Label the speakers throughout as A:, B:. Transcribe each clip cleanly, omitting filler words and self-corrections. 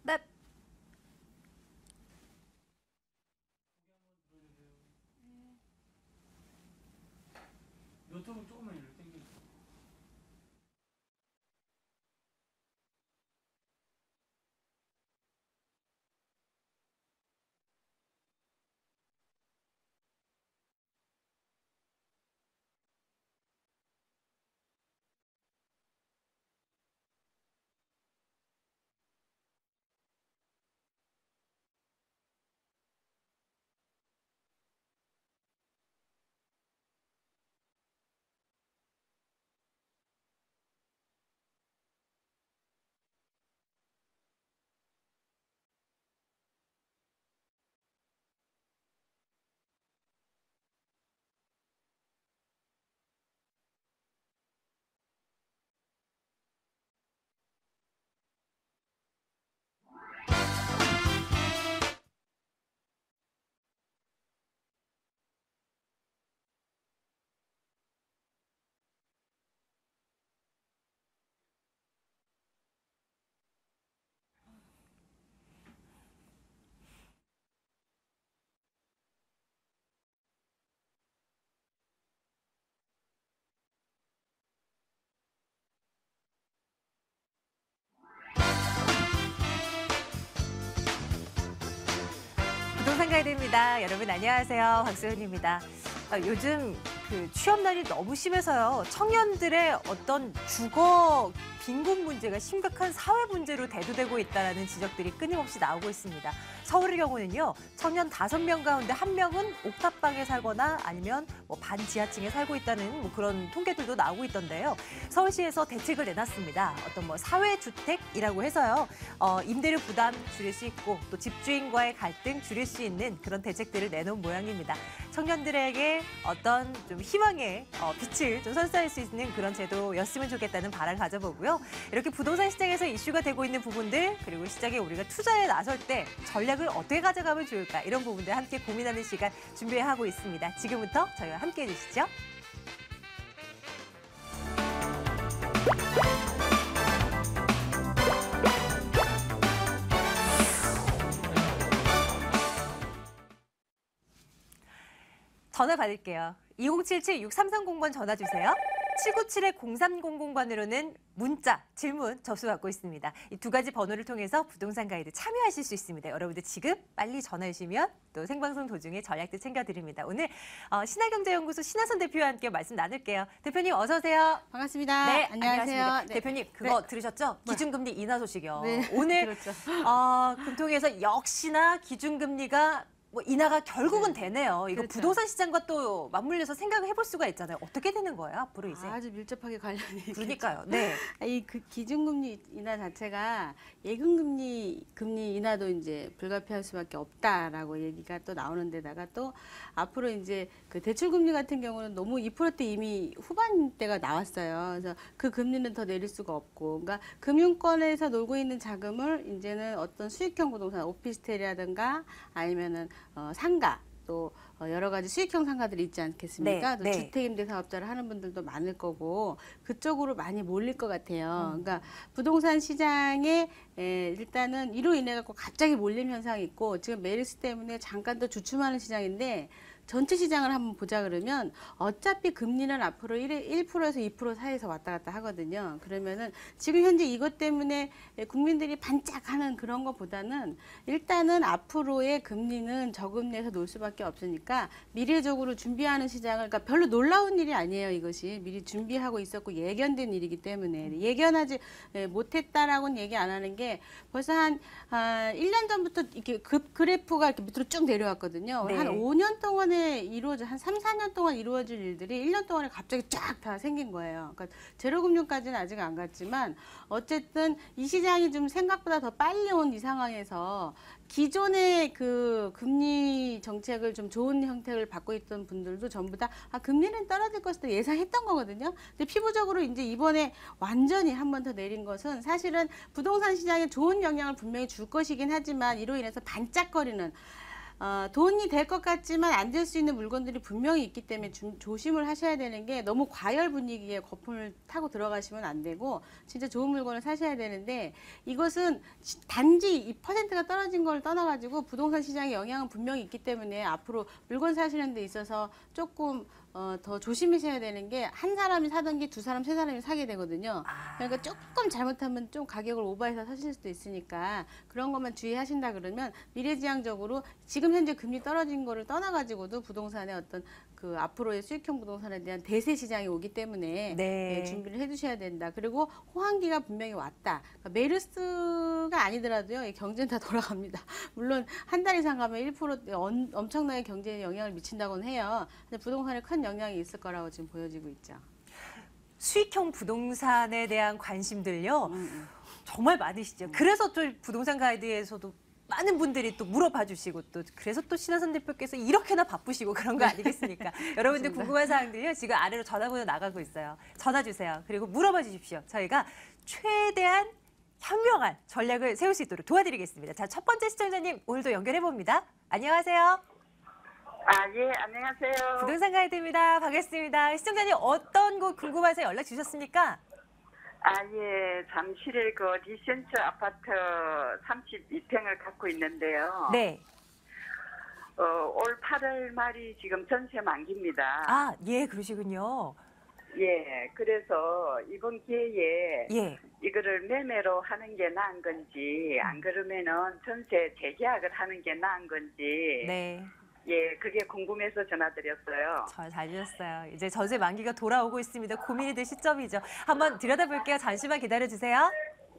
A: 넵.
B: 노트북 조금만 이렇게 당겨.
A: 부동산 가이드입니다. 여러분 안녕하세요. 박소연입니다. 요즘 취업난이 너무 심해서요. 청년들의 어떤 주거 빈곤 문제가 심각한 사회 문제로 대두되고 있다는 지적들이 끊임없이 나오고 있습니다. 서울의 경우는요. 청년 5명 가운데 1명은 옥탑방에 살거나 아니면 반지하층에 살고 있다는 그런 통계들도 나오고 있던데요. 서울시에서 대책을 내놨습니다. 어떤 사회주택이라고 해서요. 임대료 부담 줄일 수 있고 또 집주인과의 갈등 줄일 수 있는 그런 대책들을 내놓은 모양입니다. 청년들에게 어떤 좀 희망의 빛을 좀 선사할 수 있는 그런 제도였으면 좋겠다는 바람 가져보고요. 이렇게 부동산 시장에서 이슈가 되고 있는 부분들 그리고 시장에 우리가 투자에 나설 때 전략을 어떻게 가져가면 좋을까 이런 부분들 함께 고민하는 시간 준비하고 있습니다. 지금부터 저희와 함께해 주시죠. 전화 받을게요. 2077-6330번 전화 주세요. 797-0300번으로는 문자, 질문 접수받고 있습니다. 이 두 가지 번호를 통해서 부동산 가이드 참여하실 수 있습니다. 여러분들 지금 빨리 전화 주시면 또 생방송 도중에 전략도 챙겨드립니다. 오늘 신한경제연구소 신하선 대표와 함께 말씀 나눌게요. 대표님 어서 오세요.
B: 반갑습니다.
A: 네,
B: 안녕하세요.
A: 네. 대표님 그거 들으셨죠? 기준금리 인하 소식이요.
B: 네,
A: 오늘
B: 그렇죠.
A: 금통위에서 역시나 기준금리가 인하가 결국은 되네요. 이거
B: 그렇죠.
A: 부동산 시장과 또 맞물려서 생각을 해볼 수가 있잖아요. 어떻게 되는 거예요, 앞으로 이제?
B: 아주 밀접하게 관련이
A: 그러니까요. 네.
B: 이 기준금리 인하 자체가 예금금리 인하도 이제 불가피할 수밖에 없다라고 얘기가 또 나오는 데다가 또 앞으로 이제 그 대출금리 같은 경우는 너무 2%대 이미 후반대가 나왔어요. 그래서 그 금리는 더 내릴 수가 없고, 그러니까 금융권에서 놀고 있는 자금을 이제는 어떤 수익형 부동산, 오피스텔이라든가 아니면은 상가 또 여러 가지 수익형 상가들이 있지 않겠습니까?
A: 네,
B: 또
A: 네.
B: 주택임대사업자를 하는 분들도 많을 거고 그쪽으로 많이 몰릴 것 같아요. 그러니까 부동산 시장에 일단은 이로 인해 갖고 갑자기 몰림 현상이 있고 지금 메르스 때문에 잠깐 더 주춤하는 시장인데 전체 시장을 한번 보자 그러면 어차피 금리는 앞으로 1%에서 2% 사이에서 왔다 갔다 하거든요. 그러면은 지금 현재 이것 때문에 국민들이 반짝하는 그런 것보다는 일단은 앞으로의 금리는 저금리에서 놀 수밖에 없으니까 미래적으로 준비하는 시장을, 그러니까 별로 놀라운 일이 아니에요. 이것이 미리 준비하고 있었고 예견된 일이기 때문에 예견하지 못했다라고는 얘기 안 하는 게 벌써 한 1년 전부터 이렇게 그래프가 이렇게 밑으로 쭉 내려왔거든요.
A: 네.
B: 한 5년 동안에 한 3, 4년 동안 이루어질 일들이 1년 동안에 갑자기 쫙 다 생긴 거예요. 그러니까 제로금융까지는 아직 안 갔지만 어쨌든 이 시장이 좀 생각보다 더 빨리 온 이 상황에서 기존의 그 금리 정책을 좀 좋은 형태를 받고 있던 분들도 전부 다 금리는 떨어질 것이다 예상했던 거거든요. 근데 피부적으로 이제 이번에 완전히 한 번 더 내린 것은 사실은 부동산 시장에 좋은 영향을 분명히 줄 것이긴 하지만 이로 인해서 반짝거리는 돈이 될 것 같지만 안 될 수 있는 물건들이 분명히 있기 때문에 조심을 하셔야 되는 게 너무 과열 분위기에 거품을 타고 들어가시면 안 되고 진짜 좋은 물건을 사셔야 되는데 이것은 단지 2%가 떨어진 걸 떠나가지고 부동산 시장에 영향은 분명히 있기 때문에 앞으로 물건 사시는 데 있어서 조금 더 조심하셔야 되는 게 한 사람이 사던 게 두 사람, 세 사람이 사게 되거든요. 그러니까 조금 잘못하면 좀 가격을 오버해서 사실 수도 있으니까 그런 것만 주의하신다 그러면 미래지향적으로 지금 현재 금리 떨어진 거를 떠나가지고도 부동산의 어떤 그 앞으로의 수익형 부동산에 대한 대세 시장이 오기 때문에
A: 네.
B: 준비를 해두셔야 된다. 그리고 호황기가 분명히 왔다. 그러니까 메르스가 아니더라도요, 경제는 다 돌아갑니다. 물론 한 달 이상 가면 1% 엄청나게 경제에 영향을 미친다고는 해요. 근데 부동산에 큰 영향이 있을 거라고 지금 보여지고 있죠.
A: 수익형 부동산에 대한 관심들요. 정말 많으시죠. 그래서 또 부동산 가이드에서도 많은 분들이 또 물어봐 주시고 또 그래서 또 신하선 대표께서 이렇게나 바쁘시고 그런 거 아니겠습니까? 여러분들 궁금한 사항들요. 지금 아래로 전화번호 나가고 있어요. 전화 주세요. 그리고 물어봐 주십시오. 저희가 최대한 현명한 전략을 세울 수 있도록 도와드리겠습니다. 자, 첫 번째 시청자님 오늘도 연결해 봅니다. 안녕하세요.
C: 예, 안녕하세요.
A: 부동산 가이드입니다. 반갑습니다. 시청자님 어떤 곳 궁금해서 연락 주셨습니까?
C: 예, 잠실의 그 리센트 아파트 32평을 갖고 있는데요.
A: 네.
C: 올 8월 말이 지금 전세 만기입니다.
A: 예, 그러시군요.
C: 예, 그래서 이번 기회에
A: 예.
C: 이거를 매매로 하는 게 나은 건지, 안 그러면은 전세 재계약을 하는 게 나은 건지.
A: 네.
C: 예, 그게 궁금해서 전화드렸어요.
A: 잘 주셨어요. 이제 전세 만기가 돌아오고 있습니다. 고민이 될 시점이죠. 한번 들여다볼게요. 잠시만 기다려주세요.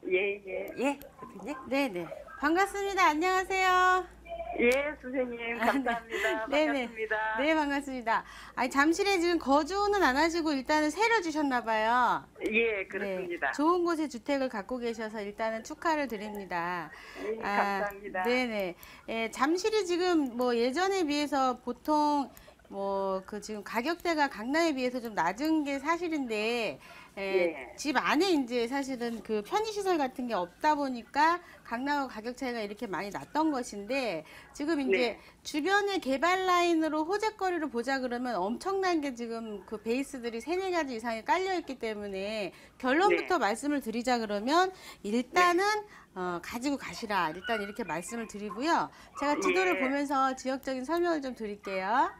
C: 예, 예.
A: 예, 대표님.
B: 네네. 반갑습니다. 안녕하세요.
C: 예, 선생님, 감사합니다.
B: 네네.
C: 반갑습니다.
B: 네, 반갑습니다. 아니, 잠실에 지금 거주는 안 하시고 일단은 세를 주셨나 봐요.
C: 예, 그렇습니다.
B: 네, 좋은 곳에 주택을 갖고 계셔서 일단은 축하를 드립니다.
C: 예, 감사합니다.
B: 네네. 잠실이 지금 뭐 예전에 비해서 보통 뭐 그 지금 가격대가 강남에 비해서 좀 낮은 게 사실인데
C: 예.
B: 집 안에 이제 사실은 그 편의시설 같은 게 없다 보니까 강남하고 가격 차이가 이렇게 많이 났던 것인데 지금 이제
C: 네.
B: 주변의 개발 라인으로 호재거리를 보자 그러면 엄청난 게 지금 그 베이스들이 3-4가지 이상이 깔려 있기 때문에 결론부터
C: 네.
B: 말씀을 드리자 그러면 일단은 가지고 가시라. 일단 이렇게 말씀을 드리고요. 제가 지도를
C: 예.
B: 보면서 지역적인 설명을 좀 드릴게요.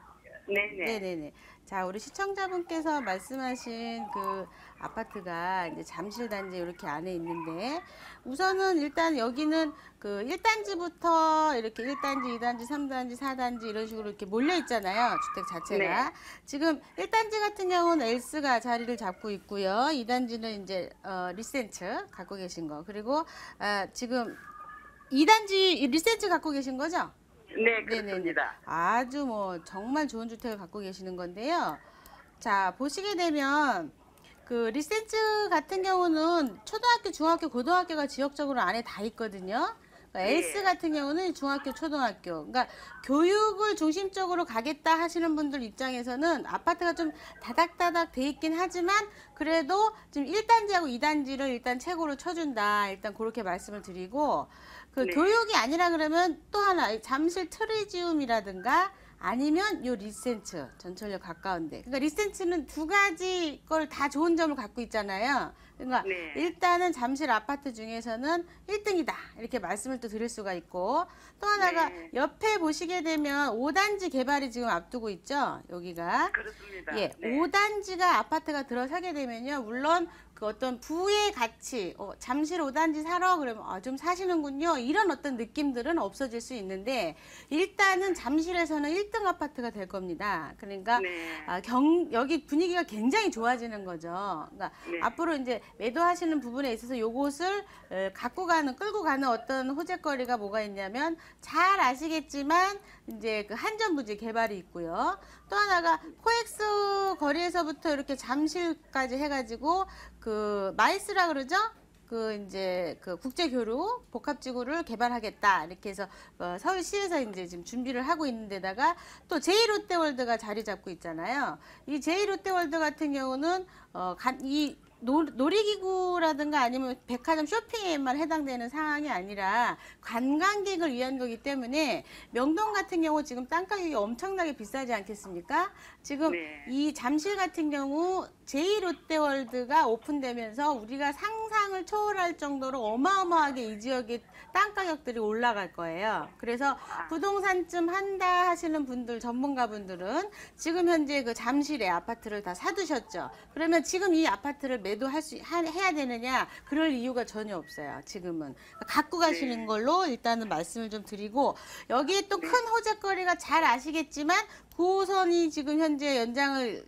C: 네네.
B: 네네네. 자, 우리 시청자분께서 말씀하신 그 아파트가 이제 잠실단지 이렇게 안에 있는데 우선은 일단 여기는 그 1단지부터 이렇게 1단지, 2단지, 3단지, 4단지 이런 식으로 이렇게 몰려 있잖아요. 주택 자체가.
C: 네.
B: 지금 1단지 같은 경우는 엘스가 자리를 잡고 있고요. 2단지는 이제 리센츠 갖고 계신 거. 그리고 지금 2단지 리센츠 갖고 계신 거죠?
C: 네, 그렇습니다.
B: 아주 뭐 정말 좋은 주택을 갖고 계시는 건데요. 자, 보시게 되면 그 리센츠 같은 경우는 초등학교, 중학교, 고등학교가 지역적으로 안에 다 있거든요. 그러니까 엘스 같은 경우는 중학교, 초등학교. 그러니까 교육을 중심적으로 가겠다 하시는 분들 입장에서는 아파트가 좀 다닥다닥 돼 있긴 하지만 그래도 지금 1단지하고 2단지를 일단 최고로 쳐준다. 일단 그렇게 말씀을 드리고 그
C: 네.
B: 교육이 아니라 그러면 또 하나 잠실 트리지움이라든가 아니면 요 리센츠 전철역 가까운데 그러니까 리센츠는 두 가지 걸 다 좋은 점을 갖고 있잖아요. 그러니까
C: 네.
B: 일단은 잠실 아파트 중에서는 1등이다 이렇게 말씀을 또 드릴 수가 있고 또 하나가
C: 네.
B: 옆에 보시게 되면 5단지 개발이 지금 앞두고 있죠. 여기가
C: 그렇습니다.
B: 예,
C: 네.
B: 5단지가 아파트가 들어서게 되면요. 물론 그 어떤 부의 가치, 잠실 5단지 사러 그러면 좀 사시는군요. 이런 어떤 느낌들은 없어질 수 있는데 일단은 잠실에서는 1등 아파트가 될 겁니다. 그러니까
C: 네.
B: 여기 분위기가 굉장히 좋아지는 거죠. 그러니까
C: 네.
B: 앞으로 이제 매도하시는 부분에 있어서 요것을 끌고 가는 어떤 호재거리가 뭐가 있냐면 잘 아시겠지만 이제 그 한전부지 개발이 있고요. 또 하나가 코엑스 거리에서부터 이렇게 잠실까지 해가지고 그 마이스라 그러죠? 그 이제 그 국제교류 복합지구를 개발하겠다 이렇게 해서 서울시에서 이제 지금 준비를 하고 있는 데다가 또 제2롯데월드가 자리 잡고 있잖아요. 이 제2롯데월드 같은 경우는 이 놀이기구라든가 아니면 백화점 쇼핑에만 해당되는 상황이 아니라 관광객을 위한 거기 때문에 명동 같은 경우 지금 땅 가격이 엄청나게 비싸지 않겠습니까? 지금
C: 네.
B: 이 잠실 같은 경우 제2롯데월드가 오픈되면서 우리가 상상을 초월할 정도로 어마어마하게 이 지역의 땅 가격들이 올라갈 거예요. 그래서 부동산쯤 한다 하시는 분들, 전문가분들은 지금 현재 그 잠실에 아파트를 다 사두셨죠. 그러면 지금 이 아파트를 해야 되느냐? 그럴 이유가 전혀 없어요. 지금은. 갖고 가시는
C: 네.
B: 걸로 일단은 말씀을 좀 드리고 여기에 또 큰 호재거리가 잘 아시겠지만 9호선이 지금 현재 연장을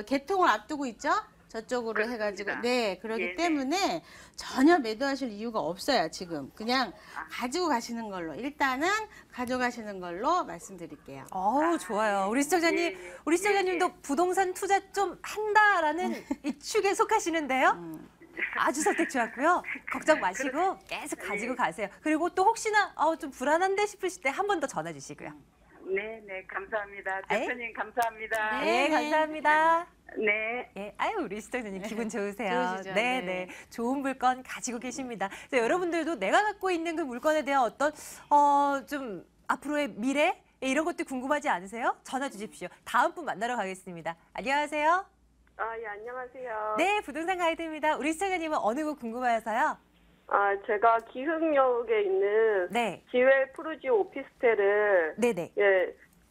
B: 개통을 앞두고 있죠. 저쪽으로
C: 그렇습니다.
B: 해가지고 네 그렇기
C: 네네.
B: 때문에 전혀 매도하실 이유가 없어요. 지금 그냥 가지고 가시는 걸로 일단은 가져가시는 걸로 말씀드릴게요.
A: 어우, 좋아요. 우리 시청자님,
C: 예, 예.
A: 우리 시청자님도
C: 예, 예.
A: 부동산 투자 좀 한다라는 이 축에 속하시는데요. 아주 선택 좋았고요. 걱정 마시고 계속 가지고 가세요. 그리고 또 혹시나 좀 불안한데 싶으실 때 한 번 더 전화 주시고요.
C: 네, 네, 감사합니다.
A: 네.
C: 대표님 감사합니다.
A: 네, 감사합니다.
C: 네.
A: 예, 아유 우리 시청자님 기분 좋으세요.
B: 좋으시죠?
A: 네,
B: 네.
A: 네, 좋은 물건 가지고 계십니다. 그래서 여러분들도 내가 갖고 있는 그 물건에 대한 어떤 좀 앞으로의 미래 이런 것도 궁금하지 않으세요? 전화 주십시오. 다음 분 만나러 가겠습니다. 안녕하세요.
D: 예, 안녕하세요.
A: 네, 부동산 가이드입니다. 우리 시청자님은 어느 곳 궁금해서요?
D: 제가 기흥역에 있는
A: 네,
D: 지웰 푸르지 오피스텔을
A: 네, 네.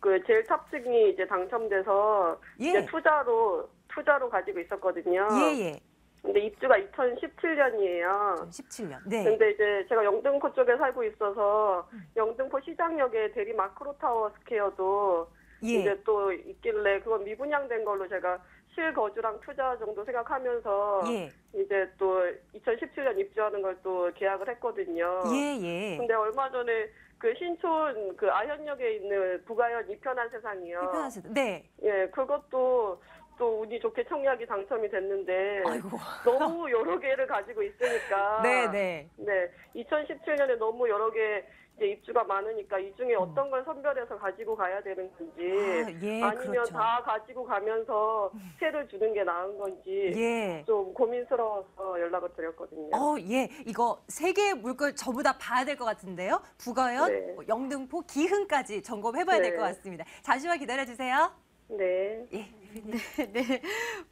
D: 그 제일 탑승이 이제 당첨돼서
A: 예.
D: 이제 투자로 가지고 있었거든요.
A: 예, 예.
D: 근데 입주가 2017년이에요.
A: 17년. 네.
D: 근데 이제 제가 영등포 쪽에 살고 있어서 영등포 시장역에 대리 마크로타워 스퀘어도
A: 예.
D: 이제 또 있길래 그건 미분양된 걸로 제가 실거주랑 투자 정도 생각하면서
A: 예.
D: 이제 또 2017년 입주하는 걸 또 계약을 했거든요.
A: 예, 예.
D: 근데 얼마 전에 그 신촌 그 아현역에 있는 북아현 이편한 세상이요.
A: 불편하시다. 네.
D: 예, 그것도 또 운이 좋게 청약이 당첨이 됐는데
A: 아이고.
D: 너무 여러 개를 가지고 있으니까
A: 네, 네.
D: 네, 2017년에 너무 여러 개 이제 입주가 많으니까 이 중에 어떤 걸 선별해서 가지고 가야 되는 건지
A: 예,
D: 아니면
A: 그렇죠.
D: 다 가지고 가면서 세를 주는 게 나은 건지
A: 예.
D: 좀 고민스러워서 연락을 드렸거든요.
A: 예. 이거 세 개의 물건 전부 다 봐야 될 것 같은데요. 북어현,
D: 네.
A: 영등포, 기흥까지 점검해봐야 될
D: 네.
A: 것 같습니다. 잠시만 기다려주세요.
D: 네.
A: 예. 대표님.
B: 네,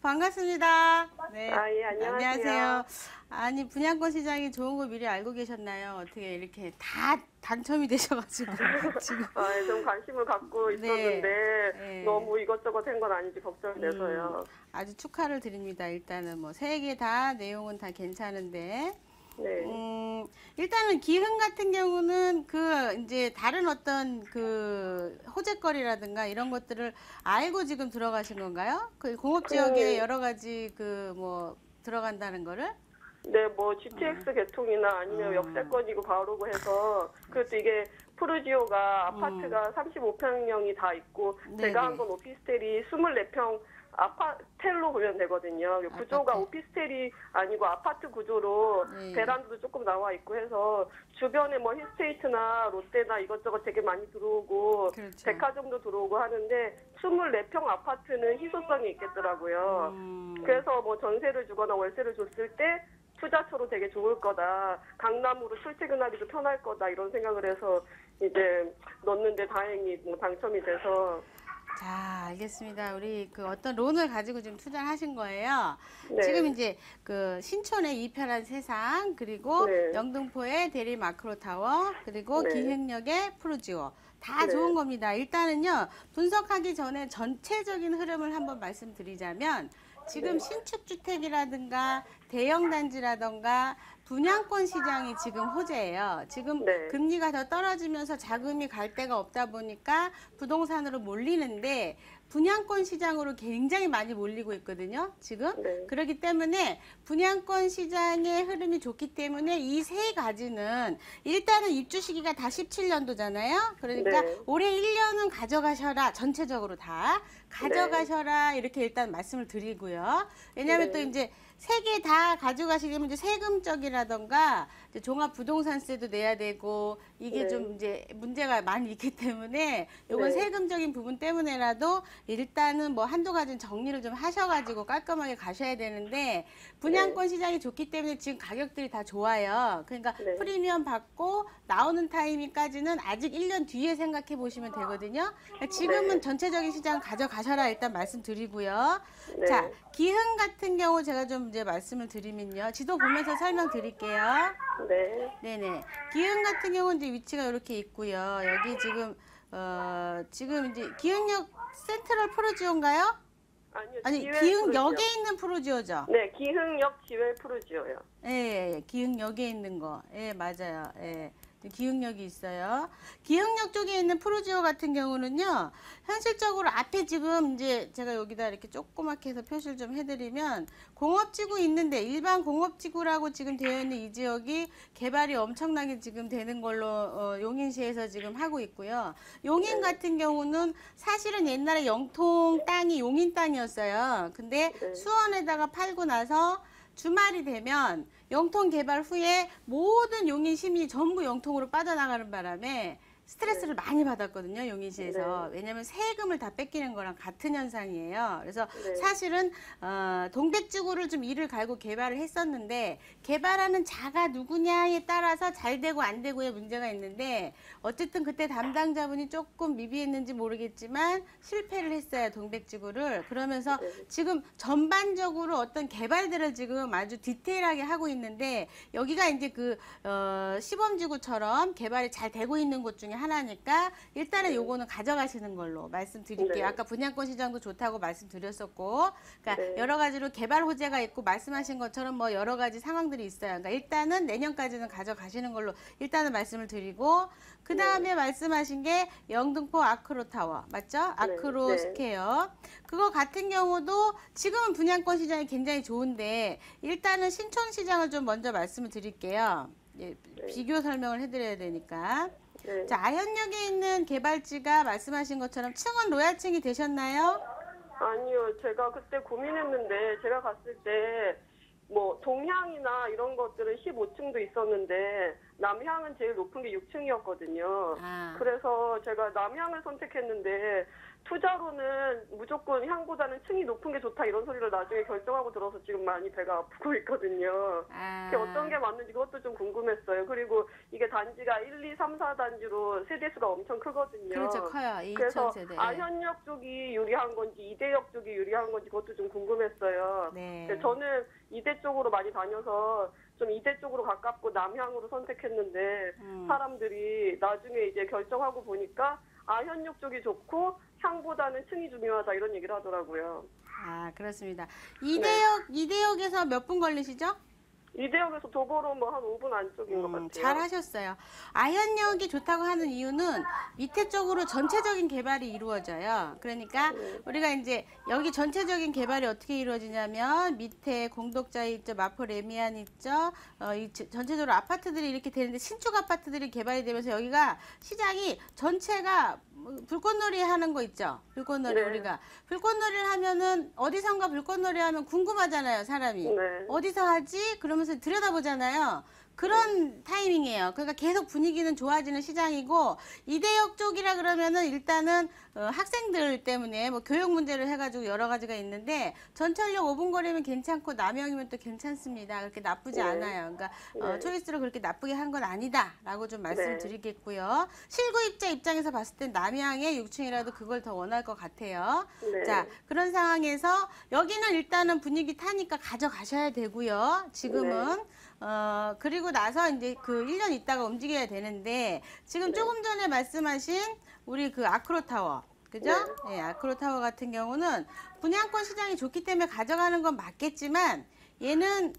B: 반갑습니다. 네.
D: 아, 예, 안녕하세요.
B: 아니, 분양권 시장이 좋은 거 미리 알고 계셨나요? 어떻게 이렇게 다 당첨이 되셔가지고 지금.
D: 아, 예, 좀 관심을 갖고 있었는데
B: 네.
D: 너무 이것저것 한 건 아닌지 걱정이 돼서요.
B: 아주 축하를 드립니다. 일단은 뭐 세 개 다 내용은 다 괜찮은데.
D: 네.
B: 일단은 기흥 같은 경우는 그 이제 다른 어떤 그 호재거리라든가 이런 것들을 알고 지금 들어가신 건가요? 그 공업 지역에 여러 가지 그 뭐 들어간다는 거를?
D: 네, 뭐 GTX 개통이나 아니면 역세권이고 바로고 해서 그것도 이게 푸르지오가 아파트가 35평형이 다 있고
B: 네네.
D: 제가 한 건 오피스텔이 24평 아파텔로 보면 되거든요. 구조가
B: 아파트.
D: 오피스텔이 아니고 아파트 구조로
B: 네.
D: 베란다도 조금 나와 있고 해서 주변에 뭐 힐스테이트나 롯데나 이것저것 되게 많이 들어오고
B: 그렇죠.
D: 백화점도 들어오고 하는데 24평 아파트는 희소성이 있겠더라고요. 그래서 뭐 전세를 주거나 월세를 줬을 때 투자처로 되게 좋을 거다. 강남으로 출퇴근하기도 편할 거다. 이런 생각을 해서 이제 넣었는데 다행히 뭐 당첨이 돼서
B: 자, 알겠습니다. 우리 그 어떤 론을 가지고 지금 투자를 하신 거예요.
D: 네.
B: 지금 이제 그 신촌의 이편한 세상, 그리고
D: 네.
B: 영등포의 대리 마크로타워, 그리고
D: 네.
B: 기흥역의 푸르지오. 다
D: 네.
B: 좋은 겁니다. 일단은요, 분석하기 전에 전체적인 흐름을 한번 말씀드리자면, 지금
D: 네.
B: 신축주택이라든가 대형 단지라든가 분양권 시장이 지금 호재예요. 지금
D: 네.
B: 금리가 더 떨어지면서 자금이 갈 데가 없다 보니까 부동산으로 몰리는데 분양권 시장으로 굉장히 많이 몰리고 있거든요. 지금.
D: 네.
B: 그렇기 때문에 분양권 시장의 흐름이 좋기 때문에 이 세 가지는 일단은 입주 시기가 다 17년도잖아요. 그러니까
D: 네.
B: 올해 1년은 가져가셔라. 전체적으로 다 가져가셔라. 이렇게 일단 말씀을 드리고요. 왜냐하면
D: 네.
B: 또 이제 세 개 다 가져가시려면 이제 세금적이라던가 이제 종합부동산세도 내야 되고 이게
D: 네.
B: 좀 이제 문제가 많이 있기 때문에 요건
D: 네.
B: 세금적인 부분 때문에라도 일단은 뭐 한두 가지는 정리를 좀 하셔가지고 깔끔하게 가셔야 되는데 분양권 시장이 좋기 때문에 지금 가격들이 다 좋아요. 그러니까
D: 네.
B: 프리미엄 받고 나오는 타이밍까지는 아직 1년 뒤에 생각해 보시면 되거든요. 그러니까 지금은
D: 네.
B: 전체적인 시장 가져가셔라 일단 말씀드리고요.
D: 네.
B: 자, 기흥 같은 경우 제가 좀 이제 말씀을 드리면요. 지도 보면서 설명드릴게요.
D: 네.
B: 네네. 기흥 같은 경우는 이제 위치가 이렇게 있고요. 여기 지금 지금 이제 기흥역 센트럴 프루지오인가요?
D: 아니요.
B: 아니
D: 지웰
B: 기흥역에
D: 푸르지오.
B: 있는 프루지오죠.
D: 네, 기흥역 지웰 푸르지오요.
B: 예, 기흥역에 있는 거. 예, 맞아요. 예. 기흥역이 있어요. 기흥역 쪽에 있는 프루지오 같은 경우는요, 현실적으로 앞에 지금 이제 제가 여기다 이렇게 조그맣게 해서 표시를 좀 해드리면, 공업지구 있는데, 일반 공업지구라고 지금 되어 있는 이 지역이 개발이 엄청나게 지금 되는 걸로, 용인시에서 지금 하고 있고요. 용인 같은 경우는 사실은 옛날에 영통 땅이 용인 땅이었어요. 근데
D: 네.
B: 수원에다가 팔고 나서 주말이 되면 영통 개발 후에 모든 용인 시민이 전부 영통으로 빠져나가는 바람에 스트레스를 많이 받았거든요, 용인시에서. 왜냐하면 세금을 다 뺏기는 거랑 같은 현상이에요. 그래서
D: 네.
B: 사실은 동백지구를 좀 이를 갈고 개발을 했었는데 개발하는 자가 누구냐에 따라서 잘 되고 안 되고의 문제가 있는데 어쨌든 그때 담당자분이 조금 미비했는지 모르겠지만 실패를 했어요, 동백지구를. 그러면서
D: 네.
B: 지금 전반적으로 어떤 개발들을 지금 아주 디테일하게 하고 있는데 여기가 이제 그 시범지구처럼 개발이 잘 되고 있는 곳 중에 하나니까 일단은 요거는 가져가시는 걸로 말씀드릴게요.
D: 네.
B: 아까 분양권 시장도 좋다고 말씀드렸었고, 그러니까
D: 네.
B: 여러 가지로 개발 호재가 있고 말씀하신 것처럼 뭐 여러 가지 상황들이 있어요. 그러니까 일단은 내년까지는 가져가시는 걸로 일단은 말씀을 드리고, 그 다음에 말씀하신 게 영등포 아크로타워 맞죠? 아크로
D: 네.
B: 스퀘어. 그거 같은 경우도 지금은 분양권 시장이 굉장히 좋은데 일단은 신촌 시장을 좀 먼저 말씀을 드릴게요. 예, 비교 설명을 해드려야 되니까.
D: 네.
B: 자, 아현역에 있는 개발지가 말씀하신 것처럼 층은 로얄층이 되셨나요?
D: 아니요, 제가 그때 고민했는데 제가 갔을 때 뭐 동향이나 이런 것들은 15층도 있었는데 남향은 제일 높은 게 6층이었거든요.
B: 아.
D: 그래서 제가 남향을 선택했는데 투자로는 무조건 향보다는 층이 높은 게 좋다 이런 소리를 나중에 결정하고 들어서 지금 많이 배가 아프고 있거든요.
B: 아.
D: 그게 어떤 게 맞는지 그것도 좀 궁금했어요. 그리고 이게 단지가 1, 2, 3, 4단지로 세대수가 엄청 크거든요.
B: 그렇죠, 커요.
D: 그래서
B: 2000세대.
D: 아현역 쪽이 유리한 건지 이대역 쪽이 유리한 건지 그것도 좀 궁금했어요.
B: 네.
D: 근데 저는 이대 쪽으로 많이 다녀서 좀 이대 쪽으로 가깝고 남향으로 선택했는데 사람들이 나중에 이제 결정하고 보니까 아현역 쪽이 좋고 향보다는 층이 중요하다 이런 얘기를 하더라고요.
B: 아, 그렇습니다. 이대역에서 몇 분 걸리시죠?
D: 이대역에서 도보로 뭐 한 5분 안쪽인 것 같아요.
B: 잘 하셨어요. 아현역이 좋다고 하는 이유는 밑에 쪽으로 전체적인 개발이 이루어져요. 그러니까 우리가 이제 여기 전체적인 개발이 어떻게 이루어지냐면 밑에 공덕자 있죠, 마포 레미안 있죠. 전체적으로 아파트들이 이렇게 되는데 신축 아파트들이 개발이 되면서 여기가 시장이 전체가 불꽃놀이 하는 거 있죠. 불꽃놀이
D: 네.
B: 우리가 불꽃놀이를 하면은 어디선가 불꽃놀이 하면 궁금하잖아요, 사람이.
D: 네.
B: 어디서 하지? 그러면서 들여다보잖아요. 그런 타이밍이에요. 그러니까 계속 분위기는 좋아지는 시장이고 이대역 쪽이라 그러면은 일단은 학생들 때문에 뭐 교육 문제를 해가지고 여러 가지가 있는데 전철역 5분 거리면 괜찮고 남영이면 또 괜찮습니다. 그렇게 나쁘지
D: 네.
B: 않아요. 그러니까
D: 네.
B: 초이스로 그렇게 나쁘게 한 건 아니다라고 좀 말씀을
D: 네.
B: 드리겠고요. 실구입자 입장에서 봤을 땐 남양의 6층이라도 그걸 더 원할 것 같아요.
D: 네.
B: 자, 그런 상황에서 여기는 일단은 분위기 타니까 가져가셔야 되고요. 지금은. 그리고 나서 이제 그 1년 있다가 움직여야 되는데 지금 조금 전에 말씀하신 우리 그 아크로타워. 그죠? 네, 아크로타워 같은 경우는 분양권 시장이 좋기 때문에 가져가는 건 맞겠지만 얘는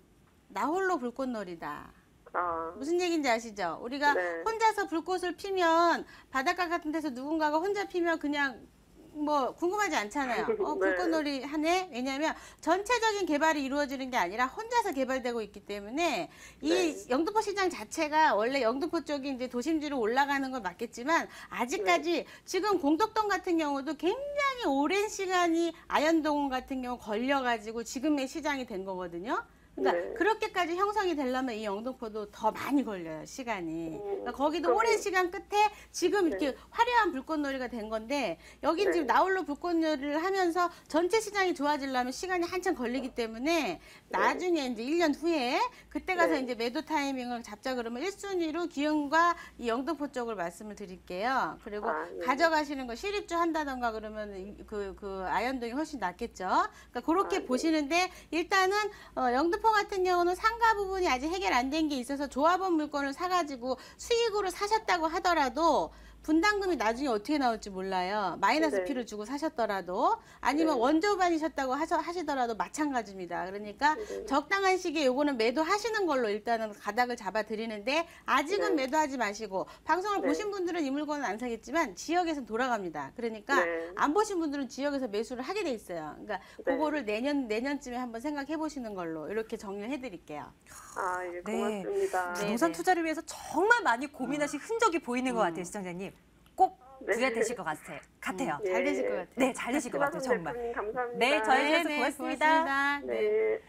B: 나 홀로 불꽃놀이다.
D: 아,
B: 무슨 얘기인지 아시죠? 우리가
D: 네.
B: 혼자서 불꽃을 피면 바닷가 같은 데서 누군가가 혼자 피면 그냥 뭐 궁금하지 않잖아요.
D: 네.
B: 불꽃놀이 하네? 왜냐하면 전체적인 개발이 이루어지는 게 아니라 혼자서 개발되고 있기 때문에 이
D: 네.
B: 영등포 시장 자체가 원래 영등포 쪽이 이제 도심지로 올라가는 건 맞겠지만 아직까지 지금 공덕동 같은 경우도 굉장히 오랜 시간이 아현동 같은 경우 걸려가지고 지금의 시장이 된 거거든요. 그러니까
D: 네.
B: 그렇게까지 형성이 되려면 이 영등포도 더 많이 걸려요, 시간이. 그러니까 거기도
D: 그럼-
B: 오랜 시간 끝에 지금 이렇게
D: 네.
B: 화려한 불꽃놀이가 된 건데 여긴
D: 네.
B: 지금 나홀로 불꽃놀이를 하면서 전체 시장이 좋아지려면 시간이 한참 걸리기 때문에 나중에 이제 1년 후에 그때 가서
D: 네.
B: 이제 매도 타이밍을 잡자 그러면 1순위로 기흥과 이 영등포 쪽을 말씀을 드릴게요. 그리고
D: 아, 네.
B: 가져가시는 거 실입주 한다던가 그러면 그 아현동이 훨씬 낫겠죠. 그러니까 그렇게
D: 네.
B: 보시는데 일단은 영등포 같은 경우는 상가 부분이 아직 해결 안 된 게 있어서 조합원 물건을 사가지고 수익으로 사셨다고 하더라도 분담금이 나중에 어떻게 나올지 몰라요. 마이너스
D: 네.
B: 피를 주고 사셨더라도 아니면
D: 네.
B: 원조반이셨다고 하시더라도 마찬가지입니다. 그러니까
D: 네.
B: 적당한 시기에 요거는 매도하시는 걸로 일단은 가닥을 잡아드리는데 아직은
D: 네.
B: 매도하지 마시고 방송을
D: 네.
B: 보신 분들은 이 물건은 안 사겠지만 지역에서 돌아갑니다. 그러니까
D: 네.
B: 안 보신 분들은 지역에서 매수를 하게 돼 있어요. 그러니까
D: 네.
B: 그거를 내년쯤에 한번 생각해 보시는 걸로 이렇게 정리를 해드릴게요.
D: 아, 예,
A: 네.
D: 고맙습니다.
B: 네.
A: 부동산 투자를 위해서 정말 많이 고민하신 흔적이 보이는 것 같아요, 시청자님. 꼭
D: 네.
A: 부자 되실 것 같아요.
D: 예.
B: 잘 되실 것 같아요.
A: 네, 잘 되실 것 같아요,
D: 신하선
A: 정말.
D: 대표님 감사합니다.
A: 네, 저희 주셔서 고맙습니다.
D: 네.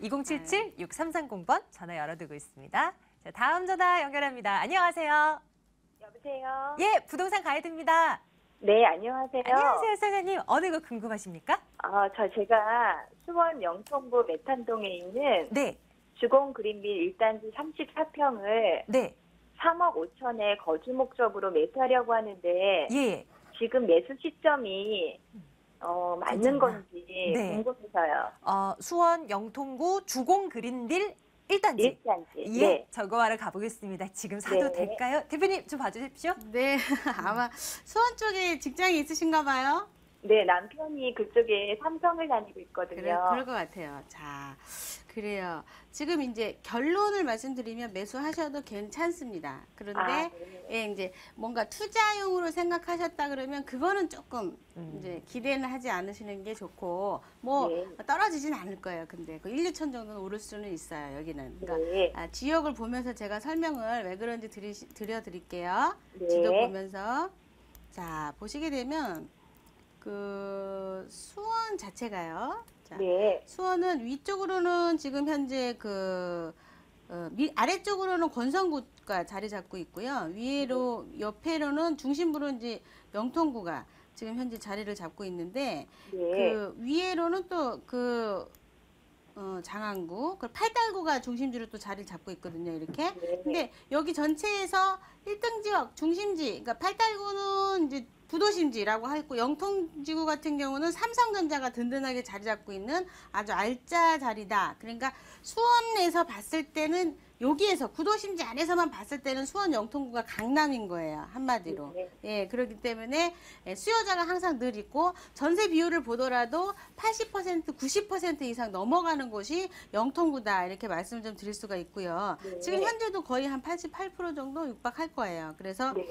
A: 2077-6330번 전화 열어두고 있습니다. 자, 다음 전화 연결합니다. 안녕하세요.
E: 여보세요?
A: 예, 부동산 가이드입니다.
E: 네, 안녕하세요.
A: 안녕하세요, 사장님. 어느 거 궁금하십니까?
E: 제가 수원 영통구 메탄동에 있는
A: 네,
E: 주공 그린빌 1단지 34평을
A: 네,
E: 3억 5천에 거주 목적으로 매수하려고 하는데
A: 예.
E: 지금 매수 시점이 맞는
A: 괜찮나?
E: 건지
A: 네.
E: 궁금해서요.
A: 수원 영통구 주공 그린빌 1단지.
E: 1단지.
A: 예,
E: 네.
A: 저거하러 가보겠습니다. 지금 사도
E: 네.
A: 될까요? 대표님 좀 봐주십시오.
B: 네, 아마 수원 쪽에 직장이 있으신가 봐요.
E: 네, 남편이 그쪽에 삼성을 다니고 있거든요.
B: 그럴 것 같아요. 자, 그래요. 지금 이제 결론을 말씀드리면 매수하셔도 괜찮습니다. 그런데
E: 네.
B: 예, 이제 뭔가 투자용으로 생각하셨다 그러면 그거는 조금 이제 기대는 하지 않으시는 게 좋고 뭐
E: 네.
B: 떨어지진 않을 거예요. 근데 그 1, 2천 정도는 오를 수는 있어요. 여기는. 그러니까
E: 네.
B: 지역을 보면서 제가 설명을 왜 그런지 드려드릴게요.
E: 네.
B: 지도 보면서 자 보시게 되면 그 수원 자체가요. 자,
E: 네.
B: 수원은 위쪽으로는 지금 현재 아래쪽으로는 권성구가 자리 잡고 있고요. 위로 옆에로는 중심부로 이제 영통구가 지금 현재 자리를 잡고 있는데
E: 네.
B: 그 위에로는 또 장안구, 그 팔달구가 중심지로 또 자리를 잡고 있거든요. 이렇게.
E: 네.
B: 근데 여기 전체에서 1등 지역 중심지, 그러니까 팔달구는 이제 부도심지라고 하고 영통지구 같은 경우는 삼성전자가 든든하게 자리 잡고 있는 아주 알짜 자리다. 그러니까 수원에서 봤을 때는 여기에서 구도심지 안에서만 봤을 때는 수원 영통구가 강남인 거예요. 한마디로.
E: 네.
B: 예, 그렇기 때문에 수요자가 항상 늘 있고 전세 비율을 보더라도 80%, 90% 이상 넘어가는 곳이 영통구다. 이렇게 말씀을 좀 드릴 수가 있고요.
E: 네.
B: 지금 현재도 거의 한 88% 정도 육박할 거예요. 그래서
E: 네.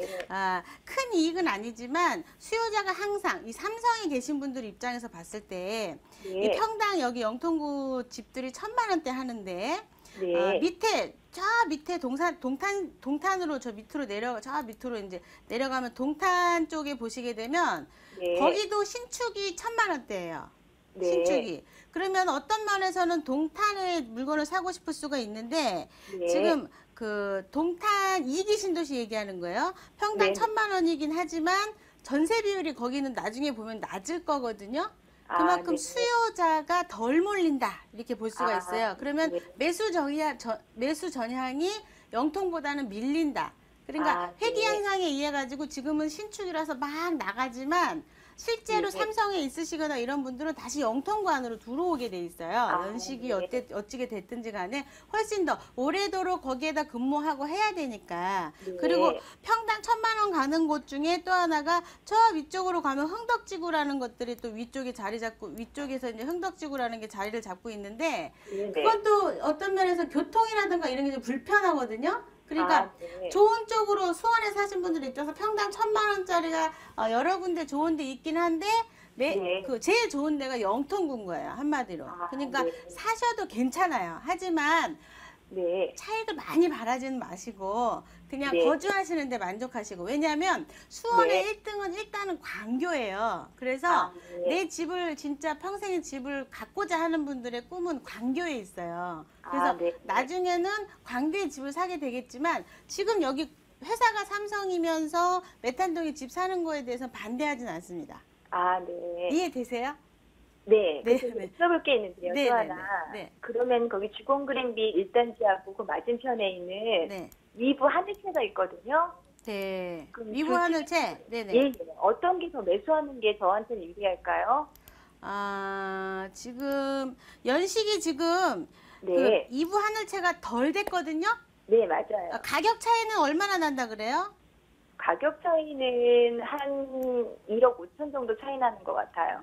B: 큰 이익은 아니지만 수요자가 항상 이 삼성에 계신 분들 입장에서 봤을 때 이
E: 네.
B: 평당 여기 영통구 집들이 1,000만 원대 하는데
E: 네.
B: 밑에 저 밑에 동탄으로 저 밑으로 저 밑으로 이제 내려가면 동탄 쪽에 보시게 되면
E: 네.
B: 거기도 신축이 1,000만 원대예요.
E: 네.
B: 신축이. 그러면 어떤 면에서는 동탄에 물건을 사고 싶을 수가 있는데
E: 네.
B: 지금 그 동탄 2기 신도시 얘기하는 거예요. 평당
E: 네.
B: 1,000만 원이긴 하지만 전세 비율이 거기는 나중에 보면 낮을 거거든요. 그만큼
E: 네.
B: 수요자가 덜 몰린다 이렇게 볼 수가 있어요. 그러면
E: 네.
B: 매수 전향이 영통보다는 밀린다. 그러니까
E: 네.
B: 회귀 현상에 의해 가지고 지금은 신축이라서 막 나가지만 실제로
E: 네.
B: 삼성에 있으시거나 이런 분들은 다시 영통구 안으로 들어오게 돼 있어요. 연식이
E: 네.
B: 어찌게 됐든지 간에 훨씬 더 오래도록 거기에다 근무하고 해야 되니까.
E: 네.
B: 그리고 평당 1,000만 원 가는 곳 중에 또 하나가 저 위쪽으로 가면 흥덕지구라는 것들이 또 위쪽에 자리 잡고 위쪽에서 이제 흥덕지구라는 게 자리를 잡고 있는데
E: 네.
B: 그건 또 어떤 면에서 교통이라든가 이런 게 좀 불편하거든요. 그러니까
E: 네.
B: 좋은 쪽으로 수원에 사신 분들 입장에서 평당 1,000만 원짜리가 여러 군데 좋은 데 있긴 한데
E: 네.
B: 그 제일 좋은 데가 영통구인 거예요. 한마디로. 그러니까
E: 네.
B: 사셔도 괜찮아요. 하지만
E: 네.
B: 차익을 많이 바라지는 마시고 그냥
E: 네.
B: 거주하시는 데 만족하시고. 왜냐하면 수원의
E: 네.
B: 1등은 일단은 광교예요. 그래서
E: 네.
B: 내 집을 진짜 평생의 집을 갖고자 하는 분들의 꿈은 광교에 있어요. 그래서
E: 네.
B: 나중에는 광교에 집을 사게 되겠지만 지금 여기 회사가 삼성이면서 메탄동에 집 사는 거에 대해서 반대하진 않습니다.
E: 네.
B: 이해되세요?
E: 네.
B: 네,
E: 그래서
B: 네.
E: 여쭤볼 게 있는데요.
B: 네,
E: 또
B: 네,
E: 하나.
B: 네.
E: 그러면 거기 주공그린비 1단지하고 그 맞은편에 있는
B: 네.
E: 위부 하늘채가 있거든요.
B: 네.
E: 그럼
B: 위부 하늘채. 네네.
E: 예. 어떤 게 더 매수하는 게 저한테는 유리할까요?
B: 지금 연식이 지금
E: 네.
B: 그 2부 하늘채가 덜 됐거든요.
E: 네, 맞아요.
B: 가격 차이는 얼마나 난다 그래요?
E: 가격 차이는 한 1억 5천 정도 차이 나는 것 같아요.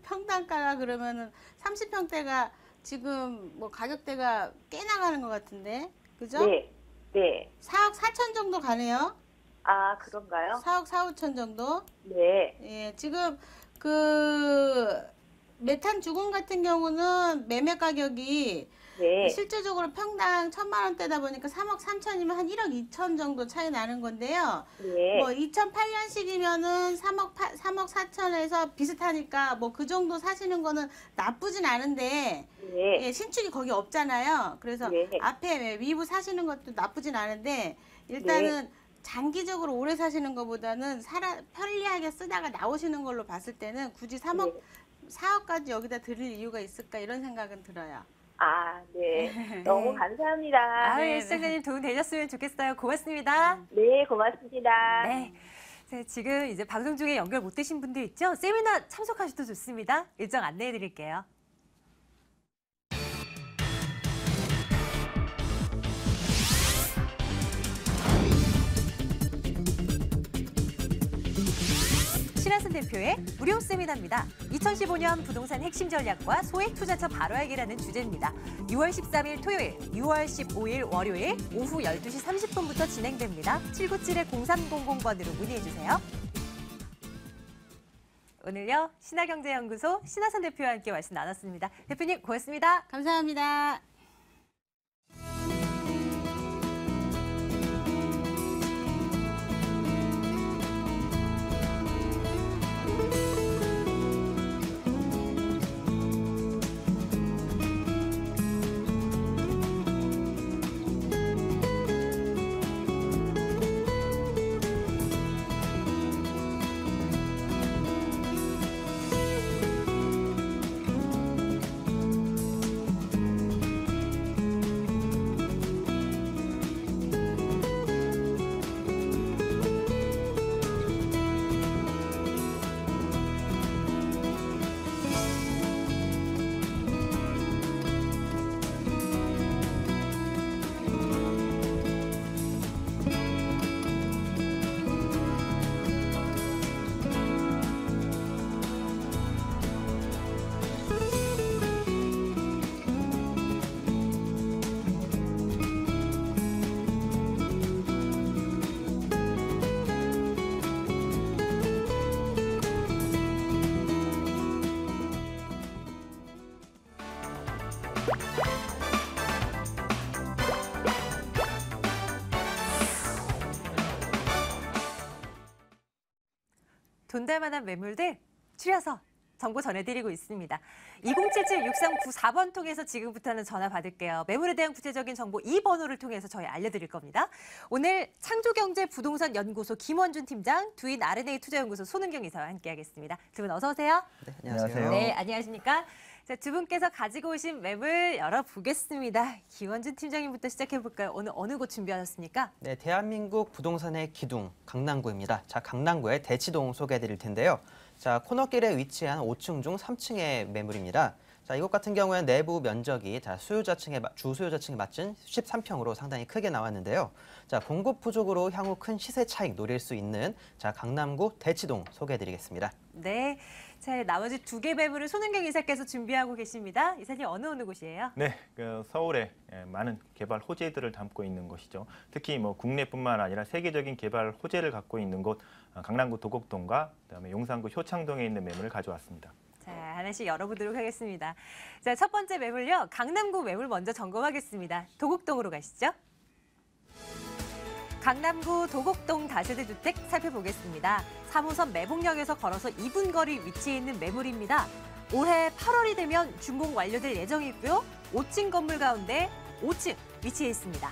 B: 평당가가 그러면은 30평대가 지금 뭐 가격대가 꽤 나가는 것 같은데, 그죠?
E: 네. 네.
B: 4억 4천 정도 가네요.
E: 그런가요?
B: 4억 4, 5천 정도.
E: 네.
B: 예, 지금 그 메탄 주공 같은 경우는 매매 가격이
E: 네.
B: 실제적으로 평당 1,000만 원대다 보니까 3억 3천이면 한 1억 2천 정도 차이 나는 건데요.
E: 네.
B: 뭐 2008년식이면은 3억 4천에서 비슷하니까 뭐 그 정도 사시는 거는 나쁘진 않은데
E: 네.
B: 예, 신축이 거기 없잖아요. 그래서
E: 네.
B: 앞에 위부 사시는 것도 나쁘진 않은데 일단은 장기적으로 오래 사시는 것보다는 편리하게 쓰다가 나오시는 걸로 봤을 때는 굳이 3억, 4억까지 여기다 드릴 이유가 있을까 이런 생각은 들어요.
E: 네. 너무 감사합니다.
A: 예, 시청자님 도움 되셨으면 좋겠어요. 고맙습니다.
E: 네, 고맙습니다.
A: 네. 지금 이제 방송 중에 연결 못 되신 분들 있죠? 세미나 참석하셔도 좋습니다. 일정 안내해 드릴게요. 신하선 대표의 무료 세미나입니다. 2015년 부동산 핵심 전략과 소액 투자처 바로 알기라는 주제입니다. 6월 13일 토요일, 6월 15일 월요일 오후 12시 30분부터 진행됩니다. 797-0300번으로 문의해 주세요. 오늘요 신하경제연구소 신하선 대표와 함께 말씀 나눴습니다. 대표님 고맙습니다.
B: 감사합니다.
A: 돈될 만한 매물들 추려서 정보 전해드리고 있습니다. 2077-6394번 통해서 지금부터는 전화 받을게요. 매물에 대한 구체적인 정보 이 번호를 통해서 저희 알려드릴 겁니다. 오늘 창조경제부동산연구소 김원준 팀장, 두인 R&A 투자연구소 손은경 이사와 함께하겠습니다. 두 분 어서 오세요.
F: 네, 안녕하세요.
A: 네, 안녕하십니까. 자, 두 분께서 가지고 오신 매물 열어보겠습니다. 김원준 팀장님부터 시작해볼까요? 오늘 어느 곳 준비하셨습니까?
F: 네, 대한민국 부동산의 기둥 강남구입니다. 자, 강남구의 대치동 소개해드릴 텐데요. 자, 코너길에 위치한 5층 중 3층의 매물입니다. 자, 이곳 같은 경우에는 내부 면적이 주수요자층에 맞춘 13평으로 상당히 크게 나왔는데요. 자, 공급 부족으로 향후 큰 시세 차익 노릴 수 있는 자, 강남구 대치동 소개해드리겠습니다.
A: 네. 자, 나머지 두 개 매물을 손은경 이사께서 준비하고 계십니다. 이사님 어느 곳이에요?
G: 네, 서울에 많은 개발 호재들을 담고 있는 곳이죠. 특히 뭐 국내뿐만 아니라 세계적인 개발 호재를 갖고 있는 곳 강남구 도곡동과 그다음에 용산구 효창동에 있는 매물을 가져왔습니다.
A: 자, 하나씩 열어보도록 하겠습니다. 자, 첫 번째 매물요. 강남구 매물 먼저 점검하겠습니다. 도곡동으로 가시죠. 강남구 도곡동 다세대 주택 살펴보겠습니다. 3호선 매봉역에서 걸어서 2분 거리 위치해 있는 매물입니다. 올해 8월이 되면 준공 완료될 예정이고요. 5층 건물 가운데 5층 위치해 있습니다.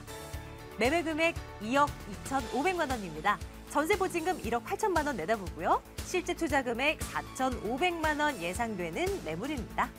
A: 매매 금액 2억 2,500만 원입니다. 전세 보증금 1억 8천만 원 내다보고요. 실제 투자 금액 4,500만 원 예상되는 매물입니다.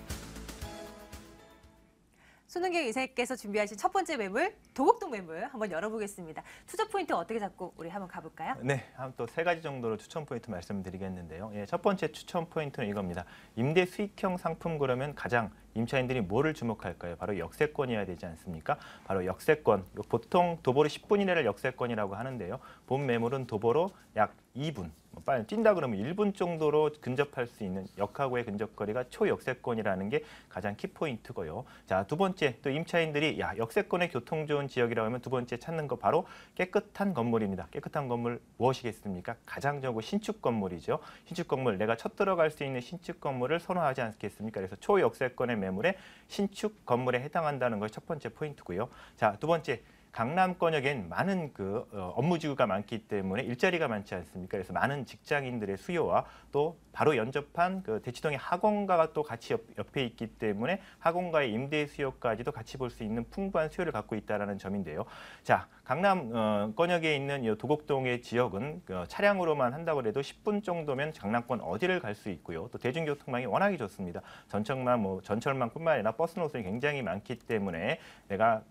A: 손은경 이사님께서 준비하신 첫 번째 매물, 도곡동 매물 한번 열어보겠습니다. 투자 포인트 어떻게 잡고 우리 한번 가볼까요?
G: 네, 또 세 가지 정도로 추천 포인트 말씀드리겠는데요. 예, 첫 번째 추천 포인트는 이겁니다. 임대 수익형 상품 그러면 가장 임차인들이 뭐를 주목할까요? 바로 역세권이어야 되지 않습니까? 바로 역세권. 보통 도보로 10분 이내를 역세권이라고 하는데요. 본 매물은 도보로 약 2분, 빨리 뛴다 그러면 1분 정도로 근접할 수 있는 역하고의 근접거리가 초역세권이라는 게 가장 키포인트고요. 자, 두 번째, 또 임차인들이 역세권의 교통 좋은 지역이라고 하면 두 번째 찾는 거 바로 깨끗한 건물입니다. 깨끗한 건물 무엇이겠습니까? 가장 적고 신축 건물이죠. 신축 건물, 내가 첫 들어갈 수 있는 신축 건물을 선호하지 않겠습니까? 그래서 초역세권의 매물에 신축 건물에 해당한다는 것이 첫 번째 포인트고요. 자, 두 번째. 강남권역엔 많은 업무지구가 많기 때문에 일자리가 많지 않습니까? 그래서 많은 직장인들의 수요와 또 바로 연접한 대치동의 학원가가 또 같이 옆에 있기 때문에 학원가의 임대 수요까지도 같이 볼 수 있는 풍부한 수요를 갖고 있다는 점인데요. 자, 강남권역에 있는 이 도곡동의 지역은 차량으로만 한다고 해도 10분 정도면 강남권 어디를 갈 수 있고요. 또 대중교통망이 워낙에 좋습니다. 전철망뿐만 아니라 버스 노선이 굉장히 많기 때문에 내가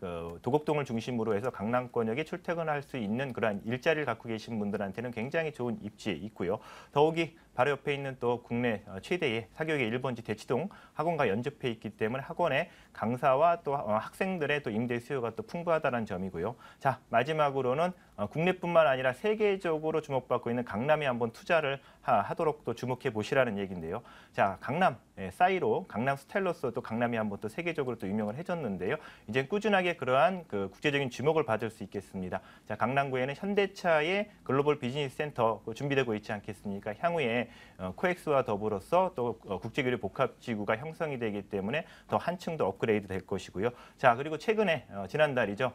G: 도곡동을 중심으로 해서 강남권역에 출퇴근할 수 있는 그러한 일자리를 갖고 계신 분들한테는 굉장히 좋은 입지에 있고요. 더욱이 바로 옆에 있는 또 국내 최대의 사교육의 1번지 대치동 학원과 연접해 있기 때문에 학원의 강사와 또 학생들의 또 임대 수요가 또 풍부하다는 점이고요. 자, 마지막으로는 국내뿐만 아니라 세계적으로 주목받고 있는 강남에 한번 투자를 하도록 또 주목해 보시라는 얘기인데요. 자, 강남 싸이로 강남 스타일로서 또 강남이 한번 또 세계적으로 또 유명을 해졌는데요. 이제 꾸준하게 그러한 국제적인 주목을 받을 수 있겠습니다. 자, 강남구에는 현대차의 글로벌 비즈니스 센터 준비되고 있지 않겠습니까? 향후에 코엑스와 더불어서 또 국제교류 복합지구가 형성이 되기 때문에 더 한층 더 업그레이드 될 것이고요. 자, 그리고 최근에 지난달이죠.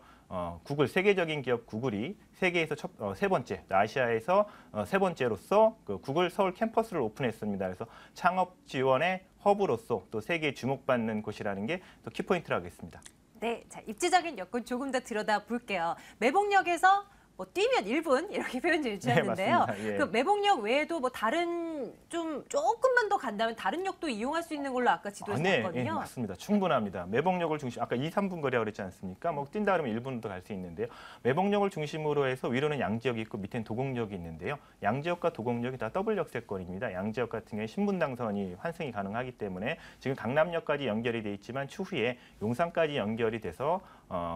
G: 구글, 세계적인 기업 구글이 세계에서 세 번째, 아시아에서 세 번째로서 구글 서울 캠퍼스를 오픈했습니다. 그래서 창업 지원의 허브로서 또 세계에 주목받는 곳이라는 게 또 키포인트라고 하겠습니다.
A: 네, 자, 입지적인 여건 조금 더 들여다 볼게요. 매봉역에서 뭐 뛰면 1분 이렇게 표현 주셨는데요.
G: 네, 맞습니다. 예.
A: 그 매봉역 외에도 뭐 다른 조금만 더 간다면 다른 역도 이용할 수 있는 걸로 아까 지도에서 봤거든요.
G: 네, 맞습니다. 충분합니다. 매봉역을 중심, 아까 2, 3분 거리라고 그랬지 않습니까? 뭐 뛴다 그러면 1분도 갈 수 있는데요. 매봉역을 중심으로 해서 위로는 양지역이 있고 밑에는 도곡역이 있는데요. 양지역과 도곡역이 다 더블 역세권입니다. 양지역 같은 경우에 신분당선이 환승이 가능하기 때문에 지금 강남역까지 연결이 돼 있지만 추후에 용산까지 연결이 돼서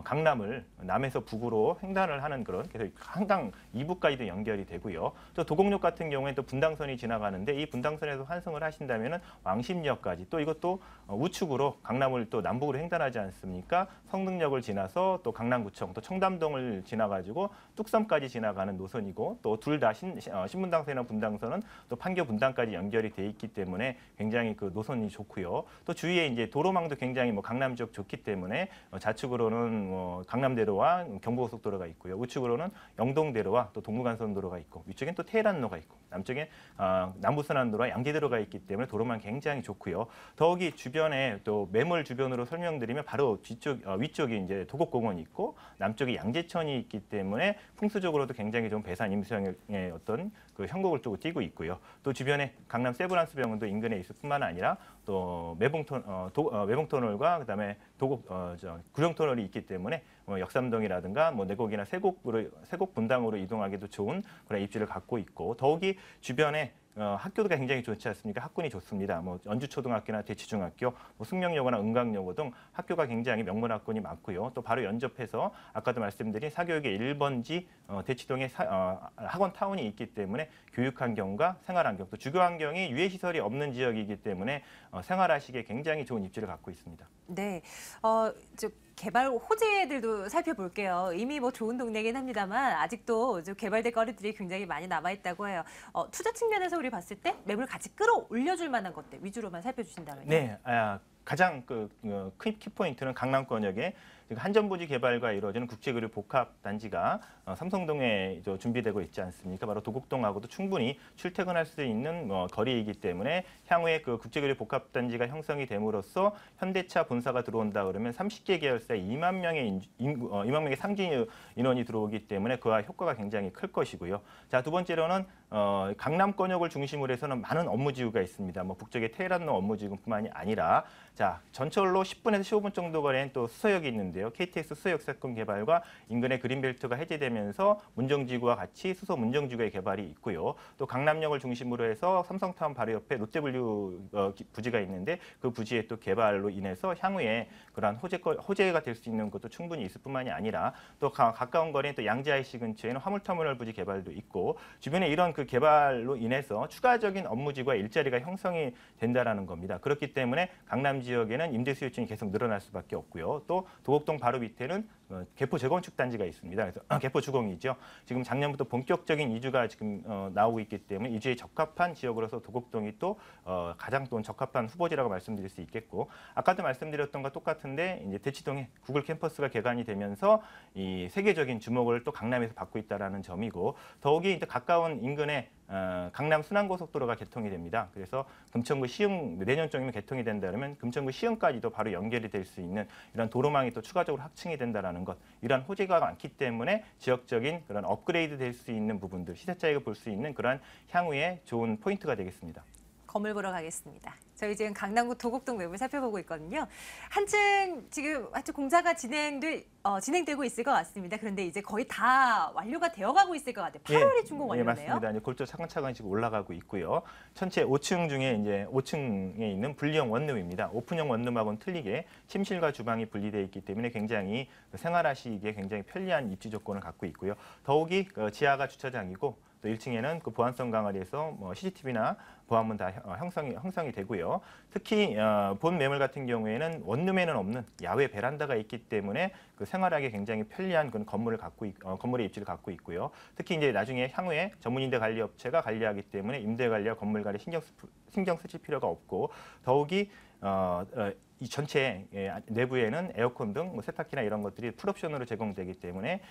G: 강남을 남에서 북으로 횡단을 하는 그런, 그래서 한강 2부까지도 연결이 되고요. 또 도곡역 같은 경우에 또 분당선이 지나가는데 이 분당선에서 환승을 하신다면은 왕십역까지, 또 이것도 우측으로 강남을 또 남북으로 횡단하지 않습니까? 성능역을 지나서 또 강남구청, 또 청담동을 지나가지고 뚝섬까지 지나가는 노선이고, 또 둘 다 신분당선이나 분당선은 또 판교 분당까지 연결이 돼 있기 때문에 굉장히 그 노선이 좋고요. 또 주위에 이제 도로망도 굉장히 강남 지역 좋기 때문에 좌측으로는 북쪽으로는 강남대로와 경부고속도로가 있고요. 우측으로는 영동대로와 또 동부간선도로가 있고 위쪽엔 또 테헤란로가 있고 남쪽엔 남부순환도로와 양재대로가 있기 때문에 도로만 굉장히 좋고요. 더욱이 주변에 또 매물 주변으로 설명드리면 바로 위쪽이 이제 도곡공원이 있고 남쪽에 양재천이 있기 때문에 풍수적으로도 굉장히 좋은 배산 임수형의 어떤 그 형국을 또 띄고 있고요. 또 주변에 강남 세브란스병원도 인근에 있을 뿐만 아니라 또 매봉터널과 그다음에 구룡터널이 있기 때문에 역삼동이라든가 내곡이나 세곡 분당으로 이동하기도 좋은 그런 입지를 갖고 있고 더욱이 주변에 학교가 굉장히 좋지 않습니까? 학군이 좋습니다. 연주초등학교나 대치중학교, 숙명여고나 은광여고 등 학교가 굉장히 명문 학군이 많고요. 또 바로 연접해서 아까도 말씀드린 사교육의 1번지 대치동에 학원타운이 있기 때문에 교육환경과 생활환경, 또 주거환경이 유해시설이 없는 지역이기 때문에 생활하시기에 굉장히 좋은 입지를 갖고 있습니다.
A: 네, 개발 호재들도 살펴볼게요. 이미 좋은 동네긴 합니다만 아직도 개발될 거리들이 굉장히 많이 남아있다고 해요. 투자 측면에서 우리 봤을 때 매물 같이 끌어올려줄 만한 것들 위주로만 살펴주신다면요?
G: 네, 가장 큰 키포인트는 강남권역에 한전부지 개발과 이루어지는 국제그룹 복합단지가 삼성동에 준비되고 있지 않습니까? 바로 도곡동하고도 충분히 출퇴근할 수 있는 거리이기 때문에 향후에 그 국제그룹 복합단지가 형성이 됨으로써 현대차 본사가 들어온다 그러면 30개 계열사에 2만 명의 상징 인원이 들어오기 때문에 그와 효과가 굉장히 클 것이고요. 자, 두 번째로는 강남권역을 중심으로 해서는 많은 업무지구가 있습니다. 북쪽의 테헤란로 업무지구뿐만이 아니라 전철로 10분에서 15분 정도 거리엔 또 수서역이 있는데요. KTX 수서역세권 개발과 인근의 그린벨트가 해제되면서 문정지구와 같이 수서 문정지구의 개발이 있고요. 또 강남역을 중심으로 해서 삼성타운 바로 옆에 롯데블루 부지가 있는데 그 부지의 또 개발로 인해서 향후에 그러한 호재가 될 수 있는 것도 충분히 있을 뿐만이 아니라 또 가까운 거리엔 또 양재 IC 근처에는 화물터미널 부지 개발도 있고 주변에 이런 그 개발로 인해서 추가적인 업무지구와 일자리가 형성이 된다라는 겁니다. 그렇기 때문에 강남 지역에는 임대 수요층이 계속 늘어날 수밖에 없고요. 또 도곡동 바로 밑에는 개포 재건축 단지가 있습니다. 그래서 개포 주공이죠. 지금 작년부터 본격적인 이주가 지금 나오고 있기 때문에 이주에 적합한 지역으로서 도곡동이 또 가장 또 적합한 후보지라고 말씀드릴 수 있겠고 아까도 말씀드렸던 것과 똑같은데 이제 대치동에 구글 캠퍼스가 개관이 되면서 이 세계적인 주목을 또 강남에서 받고 있다라는 점이고 더욱이 이제 가까운 인근에 강남 순환고속도로가 개통이 됩니다. 그래서 금천구 시흥 내년쯤이면 개통이 된다 그러면 금천구 시흥까지도 바로 연결이 될 수 있는 이런 도로망이 또 추가적으로 확충이 된다라는 것. 이러한 호재가 많기 때문에 지역적인 그런 업그레이드 될 수 있는 부분들, 시세 차익을 볼 수 있는 그러한 향후에 좋은 포인트가 되겠습니다.
A: 건물 보러 가겠습니다. 저희 지금 강남구 도곡동 매물 살펴보고 있거든요. 한층 지금 공사가 진행되고 있을 것 같습니다. 그런데 이제 거의 다 완료가 되어가고 있을 것 같아요. 8월에 준공 완료네요.
G: 네, 맞습니다. 이제 골조 차근차근 지금 올라가고 있고요. 전체 5층 중에 이제 5층에 있는 분리형 원룸입니다. 오픈형 원룸하고는 틀리게 침실과 주방이 분리되어 있기 때문에 굉장히 생활하시기에 굉장히 편리한 입지 조건을 갖고 있고요. 더욱이 지하가 주차장이고 또 1층에는 그 보안성 강화에서 CCTV나 보안문 다 형성이 되고요. 특히 본 매물 같은 경우에는 원룸에는 없는 야외 베란다가 있기 때문에 그 생활하기 굉장히 편리한 그런 건물의 입지를 갖고 있고요. 특히 이제 나중에 향후에 전문임대 관리 업체가 관리하기 때문에 임대 관리와 건물 관리 신경 쓰실 필요가 없고 더욱이 이 전체 내부에는 에어컨 등 세탁기나 이런 것들이 풀옵션으로 제공되기 때문에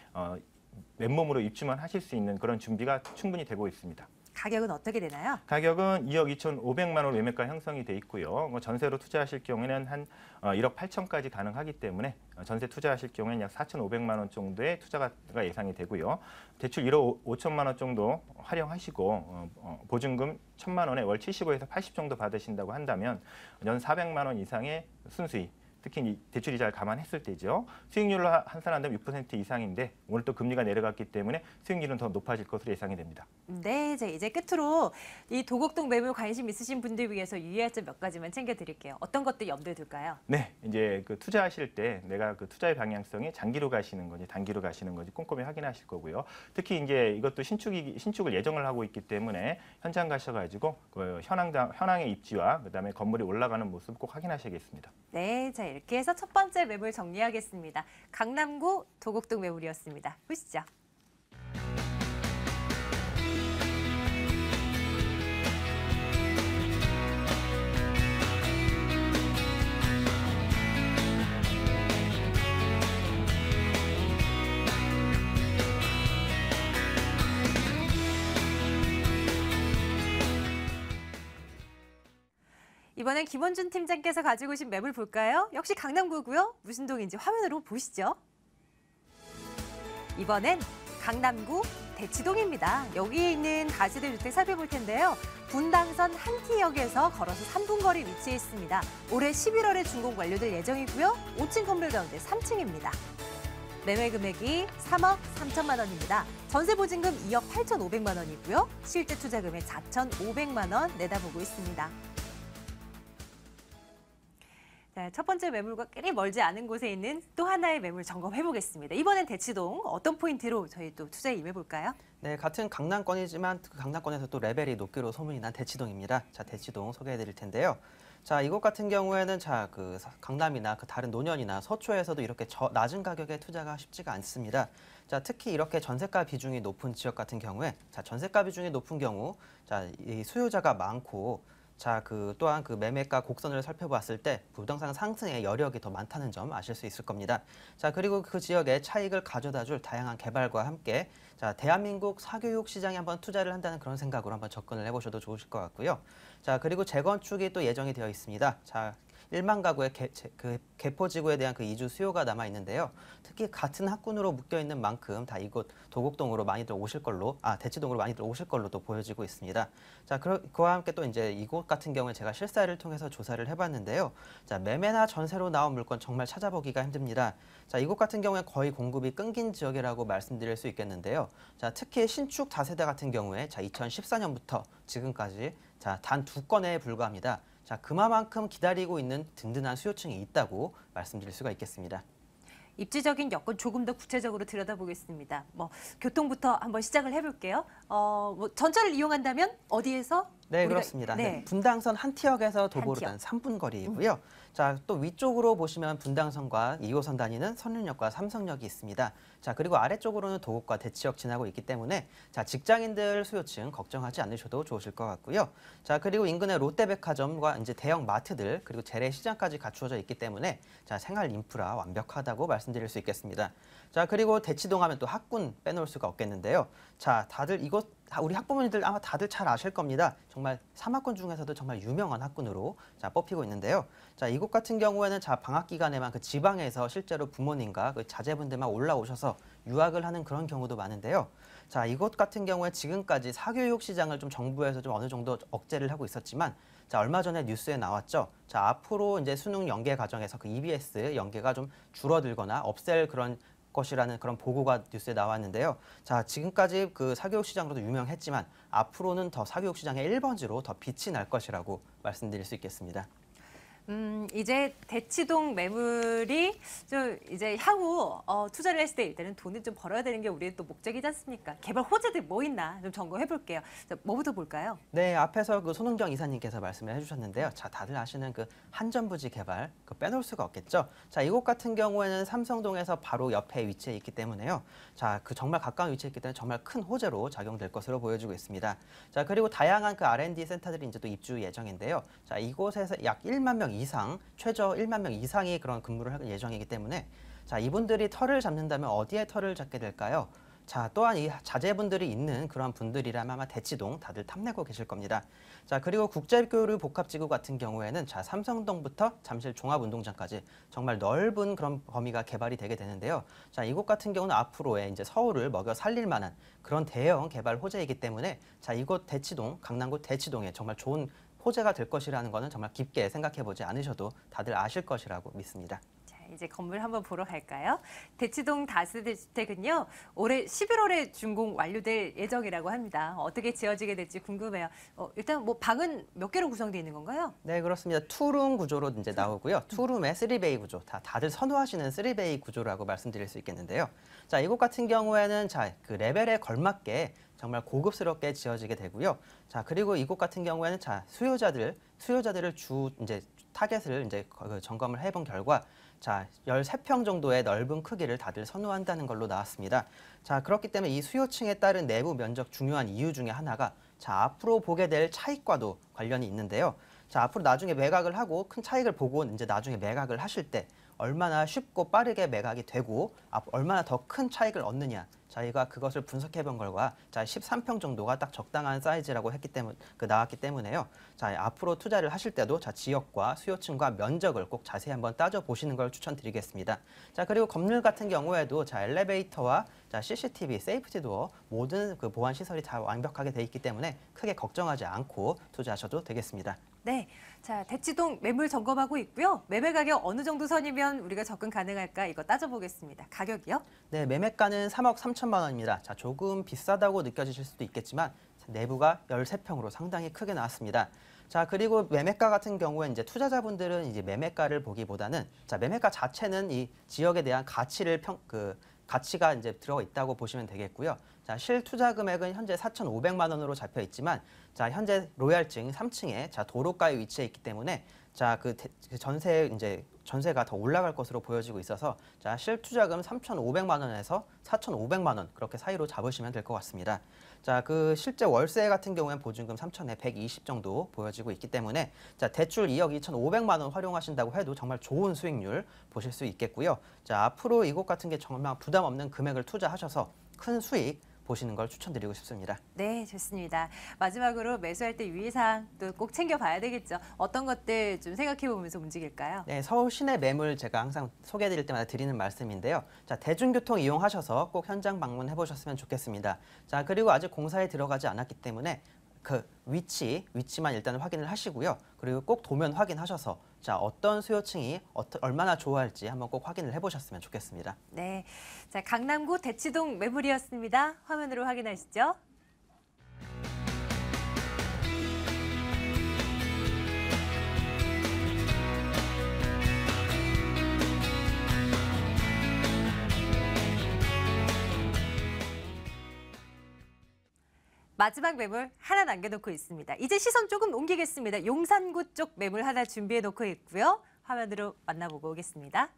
G: 맨몸으로 입주만 하실 수 있는 그런 준비가 충분히 되고 있습니다.
A: 가격은 어떻게 되나요?
G: 가격은 2억 2,500만 원 매매가 형성이 돼 있고요. 전세로 투자하실 경우에는 한 1억 8천까지 가능하기 때문에 전세 투자하실 경우에는 약 4,500만 원 정도의 투자가 예상이 되고요. 대출 1억 5천만 원 정도 활용하시고 보증금 1,000만 원에 월 75에서 80 정도 받으신다고 한다면 연 400만 원 이상의 순수익 특히 대출 이자를 감안했을 때죠. 수익률로 환산한다면 6% 이상인데 오늘 또 금리가 내려갔기 때문에 수익률은 더 높아질 것으로 예상이 됩니다.
A: 네, 이제 끝으로 이 도곡동 매물 관심 있으신 분들 위해서 유의할 점 몇 가지만 챙겨드릴게요. 어떤 것들 염두에 둘까요?
G: 네, 이제 그 투자하실 때 내가 그 투자의 방향성이 장기로 가시는 건지 단기로 가시는 건지 꼼꼼히 확인하실 거고요. 특히 이제 이것도 신축을 예정을 하고 있기 때문에 현장 가셔가지고 그 현황의 입지와 그다음에 건물이 올라가는 모습 꼭 확인하셔야겠습니다.
A: 네, 자 이렇게 해서 첫 번째 매물 정리하겠습니다. 강남구 도곡동 매물이었습니다. 보시죠. 이번엔 김원준 팀장께서 가지고 오신 매물 볼까요? 역시 강남구고요. 무슨 동인지 화면으로 보시죠. 이번엔 강남구 대치동입니다. 여기에 있는 다세대 주택 살펴볼 텐데요. 분당선 한티역에서 걸어서 3분 거리 위치해 있습니다. 올해 11월에 준공 완료될 예정이고요. 5층 건물 가운데 3층입니다. 매매 금액이 3억 3천만 원입니다. 전세 보증금 2억 8,500만 원이고요. 실제 투자 금액 4,500만 원 내다보고 있습니다. 자, 첫 번째 매물과 꽤 멀지 않은 곳에 있는 또 하나의 매물 점검해 보겠습니다. 이번엔 대치동 어떤 포인트로 저희 또 투자에 임해 볼까요?
F: 네, 같은 강남권이지만 그 강남권에서 또 레벨이 높기로 소문이 난 대치동입니다. 자, 대치동 소개해 드릴 텐데요. 자, 이곳 같은 경우에는 그 강남이나 그 다른 노년이나 서초에서도 이렇게 낮은 가격에 투자가 쉽지가 않습니다. 자, 특히 이렇게 전세가 비중이 높은 지역 같은 경우에 전세가 비중이 높은 경우 이 수요자가 많고 또한 그 매매가 곡선을 살펴봤을 때 부동산 상승의 여력이 더 많다는 점 아실 수 있을 겁니다. 자, 그리고 그 지역에 차익을 가져다 줄 다양한 개발과 함께 대한민국 사교육 시장에 한번 투자를 한다는 그런 생각으로 한번 접근을 해보셔도 좋으실 것 같고요. 자, 그리고 재건축이 또 예정이 되어 있습니다. 자, 1만 가구의 개포지구에 대한 그 이주 수요가 남아 있는데요. 특히 같은 학군으로 묶여 있는 만큼 이곳 도곡동으로 많이들 오실 걸로, 대치동으로 많이들 오실 걸로 또 보여지고 있습니다. 자, 그와 함께 또 이제 이곳 같은 경우에 제가 실사를 통해서 조사를 해봤는데요. 자, 매매나 전세로 나온 물건 정말 찾아보기가 힘듭니다. 자, 이곳 같은 경우에 거의 공급이 끊긴 지역이라고 말씀드릴 수 있겠는데요. 자, 특히 신축 다세대 같은 경우에 2014년부터 지금까지 단 2건에 불과합니다. 자, 그만큼 기다리고 있는 든든한 수요층이 있다고 말씀드릴 수가 있겠습니다.
A: 입지적인 여건 조금 더 구체적으로 들여다보겠습니다. 교통부터 한번 시작을 해볼게요. 전철을 이용한다면 어디에서?
F: 네, 그렇습니다. 네. 분당선 한티역에서 도보로 단 3분 거리이고요. 자, 또 위쪽으로 보시면 분당선과 2호선 다니는 선륜역과 삼성역이 있습니다. 자, 그리고 아래쪽으로는 도곡과 대치역 지나고 있기 때문에 직장인들 수요층 걱정하지 않으셔도 좋으실 것 같고요. 자, 그리고 인근의 롯데백화점과 이제 대형 마트들 그리고 재래시장까지 갖추어져 있기 때문에 생활 인프라 완벽하다고 말씀드릴 수 있겠습니다. 자, 그리고 대치동 하면 또 학군 빼놓을 수가 없겠는데요. 자, 다들 우리 학부모님들 아마 다들 잘 아실 겁니다. 정말 3학군 중에서도 정말 유명한 학군으로 뽑히고 있는데요. 자, 이곳 같은 경우에는 방학 기간에만 그 지방에서 실제로 부모님과 그 자제분들만 올라오셔서 유학을 하는 그런 경우도 많은데요. 자, 이곳 같은 경우에 지금까지 사교육 시장을 정부에서 어느 정도 억제를 하고 있었지만 얼마 전에 뉴스에 나왔죠. 자, 앞으로 이제 수능 연계 과정에서 그 EBS 연계가 좀 줄어들거나 없앨 그런 것이라는 그런 보고가 뉴스에 나왔는데요. 자, 지금까지 그 사교육 시장으로도 유명했지만 앞으로는 더 사교육 시장의 1번지로 더 빛이 날 것이라고 말씀드릴 수 있겠습니다.
A: 이제 대치동 매물이 이제 향후 투자를 했을 때 일단은 돈을 좀 벌어야 되는 게 우리의 또 목적이지 않습니까? 개발 호재들 뭐 있나 좀 점검해 볼게요. 자, 뭐부터 볼까요?
F: 네, 앞에서 그 손은경 이사님께서 말씀을 해주셨는데요. 자, 다들 아시는 그 한전부지 개발 빼놓을 수가 없겠죠. 자, 이곳 같은 경우에는 삼성동에서 바로 옆에 위치해 있기 때문에요. 자, 정말 가까운 위치에 있기 때문에 정말 큰 호재로 작용될 것으로 보여지고 있습니다. 자, 그리고 다양한 그 R&D 센터들이 이제 또 입주 예정인데요. 자, 이곳에서 약 1만 명 이상, 최저 1만 명 이상이 그런 근무를 할 예정이기 때문에 이분들이 털을 잡는다면 어디에 털을 잡게 될까요? 자, 또한 이 자제분들이 있는 그런 분들이라면 아마 대치동 다들 탐내고 계실 겁니다. 자, 그리고 국제교류 복합지구 같은 경우에는 삼성동부터 잠실 종합운동장까지 정말 넓은 그런 범위가 개발이 되게 되는데요. 자, 이곳 같은 경우는 앞으로의 이제 서울을 먹여 살릴 만한 그런 대형 개발 호재이기 때문에 이곳 대치동, 강남구 대치동에 정말 좋은 호재가 될 것이라는 거는 정말 깊게 생각해보지 않으셔도 다들 아실 것이라고 믿습니다.
A: 자, 이제 건물 한번 보러 갈까요? 대치동 다세대 주택은요, 올해 11월에 준공 완료될 예정이라고 합니다. 어떻게 지어지게 될지 궁금해요. 일단 방은 몇 개로 구성되어 있는 건가요?
F: 네, 그렇습니다. 투룸 구조로 이제 나오고요. 투룸의 3베이 구조, 다들 선호하시는 3베이 구조라고 말씀드릴 수 있겠는데요. 자, 이곳 같은 경우에는 그 레벨에 걸맞게 정말 고급스럽게 지어지게 되고요. 자, 그리고 이곳 같은 경우에는 수요자들을 이제 타겟을 이제 점검을 해본 결과 13평 정도의 넓은 크기를 다들 선호한다는 걸로 나왔습니다. 자, 그렇기 때문에 이 수요층에 따른 내부 면적 중요한 이유 중에 하나가 앞으로 보게 될 차익과도 관련이 있는데요. 자, 앞으로 나중에 매각을 하고 큰 차익을 보고 이제 나중에 매각을 하실 때 얼마나 쉽고 빠르게 매각이 되고 얼마나 더 큰 차익을 얻느냐. 저희가 그것을 분석해 본 결과 13평 정도가 딱 적당한 사이즈라고 나왔기 때문에요. 앞으로 투자를 하실 때도 지역과 수요층과 면적을 꼭 자세히 한번 따져 보시는 걸 추천드리겠습니다. 그리고 건물 같은 경우에도 엘리베이터와 CCTV, 세이프티 도어 모든 그 보안 시설이 다 완벽하게 돼 있기 때문에 크게 걱정하지 않고 투자하셔도 되겠습니다.
A: 네, 자 대치동 매물 점검하고 있고요. 매매 가격 어느 정도 선이면 우리가 접근 가능할까 이거 따져보겠습니다. 가격이요?
F: 네, 매매가는 3억 3천만 원입니다. 조금 비싸다고 느껴지실 수도 있겠지만 내부가 13평으로 상당히 크게 나왔습니다. 그리고 매매가 같은 경우에 이제 투자자분들은 이제 매매가를 보기보다는 매매가 자체는 이 지역에 대한 가치가 이제 들어가 있다고 보시면 되겠고요. 실 투자 금액은 현재 4,500만 원으로 잡혀 있지만 현재 로얄증 3층에 도로가에 위치해 있기 때문에 전세가 더 올라갈 것으로 보여지고 있어서 실 투자금 3,500만 원에서 4,500만 원 그렇게 사이로 잡으시면 될 것 같습니다. 실제 월세 같은 경우에는 보증금 3,000에 120 정도 보여지고 있기 때문에 대출 2억 2,500만 원 활용하신다고 해도 정말 좋은 수익률 보실 수 있겠고요. 앞으로 이곳 같은 게 정말 부담 없는 금액을 투자하셔서 큰 수익 보시는 걸 추천드리고 싶습니다.
A: 네, 좋습니다. 마지막으로 매수할 때 유의사항 또 꼭 챙겨봐야 되겠죠. 어떤 것들 좀 생각해보면서 움직일까요?
F: 네, 서울 시내 매물 제가 항상 소개해드릴 때마다 드리는 말씀인데요. 대중교통 이용하셔서 꼭 현장 방문해 보셨으면 좋겠습니다. 그리고 아직 공사에 들어가지 않았기 때문에 그 위치만 일단 확인을 하시고요. 그리고 꼭 도면 확인하셔서 어떤 수요층이 얼마나 좋아할지 한번 꼭 확인을 해보셨으면 좋겠습니다.
A: 네, 강남구 대치동 매물이었습니다. 화면으로 확인하시죠. 마지막 매물 하나 남겨놓고 있습니다. 이제 시선 조금 옮기겠습니다. 용산구 쪽 매물 하나 준비해놓고 있고요. 화면으로 만나보고 오겠습니다.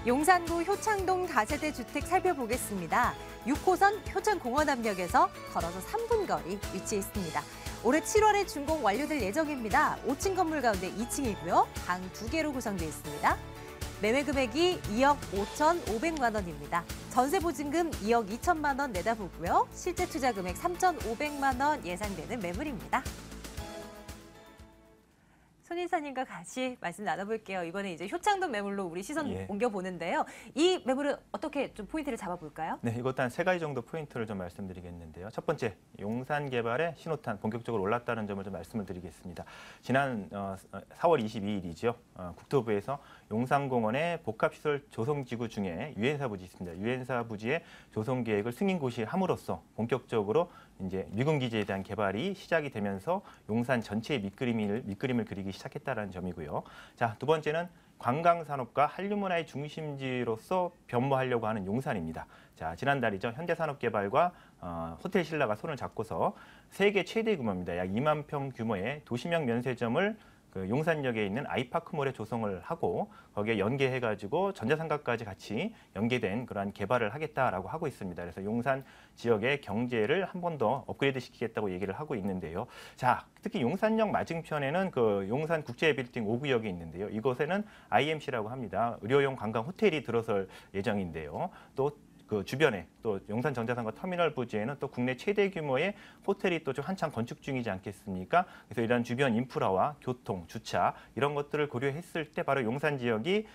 A: 용산구 효창동 다세대 주택 살펴보겠습니다. 6호선 효창공원암역에서 걸어서 3분 거리 위치해 있습니다. 올해 7월에 준공 완료될 예정입니다. 5층 건물 가운데 2층이고요. 방 2개로 구성되어 있습니다. 매매 금액이 2억 5,500만 원입니다. 전세 보증금 2억 2천만 원 내다보고요. 실제 투자 금액 3,500만 원 예상되는 매물입니다. 손인사님과 같이 말씀 나눠볼게요. 이번에 이제 효창동 매물로 우리 시선 옮겨보는데요. 이 매물은 어떻게 좀 포인트를 잡아볼까요?
G: 네, 이것도 한 3가지 정도 포인트를 좀 말씀드리겠는데요. 첫 번째, 용산 개발의 신호탄 본격적으로 올랐다는 점을 좀 말씀을 드리겠습니다. 지난 4월 22일이죠. 국토부에서 용산공원의 복합시설 조성지구 중에 유엔사 부지 있습니다. 유엔사 부지의 조성 계획을 승인 고시함으로써 본격적으로 이제 미군 기지에 대한 개발이 시작이 되면서 용산 전체의 밑그림을 그리기 시작했다는 점이고요. 두 번째는 관광산업과 한류문화의 중심지로서 변모하려고 하는 용산입니다. 지난달이죠. 현대산업개발과 호텔 신라가 손을 잡고서 세계 최대 규모입니다. 약 2만 평 규모의 도시명 면세점을 용산역에 있는 아이파크몰에 조성을 하고 거기에 연계해가지고 전자상가까지 같이 연계된 그러한 개발을 하겠다라고 하고 있습니다. 그래서 용산 지역의 경제를 한 번 더 업그레이드 시키겠다고 얘기를 하고 있는데요. 특히 용산역 맞은편에는 용산 국제빌딩 5구역이 있는데요. 이곳에는 IMC라고 합니다. 의료용 관광 호텔이 들어설 예정인데요. 또 주변에 또 용산 전자상가 터미널 부지에는 또 국내 최대 규모의 호텔이 또 좀 한창 건축 중이지 않겠습니까? 그래서 이런 주변 인프라와 교통, 주차 이런 것들을 고려했을 때 바로 용산 지역이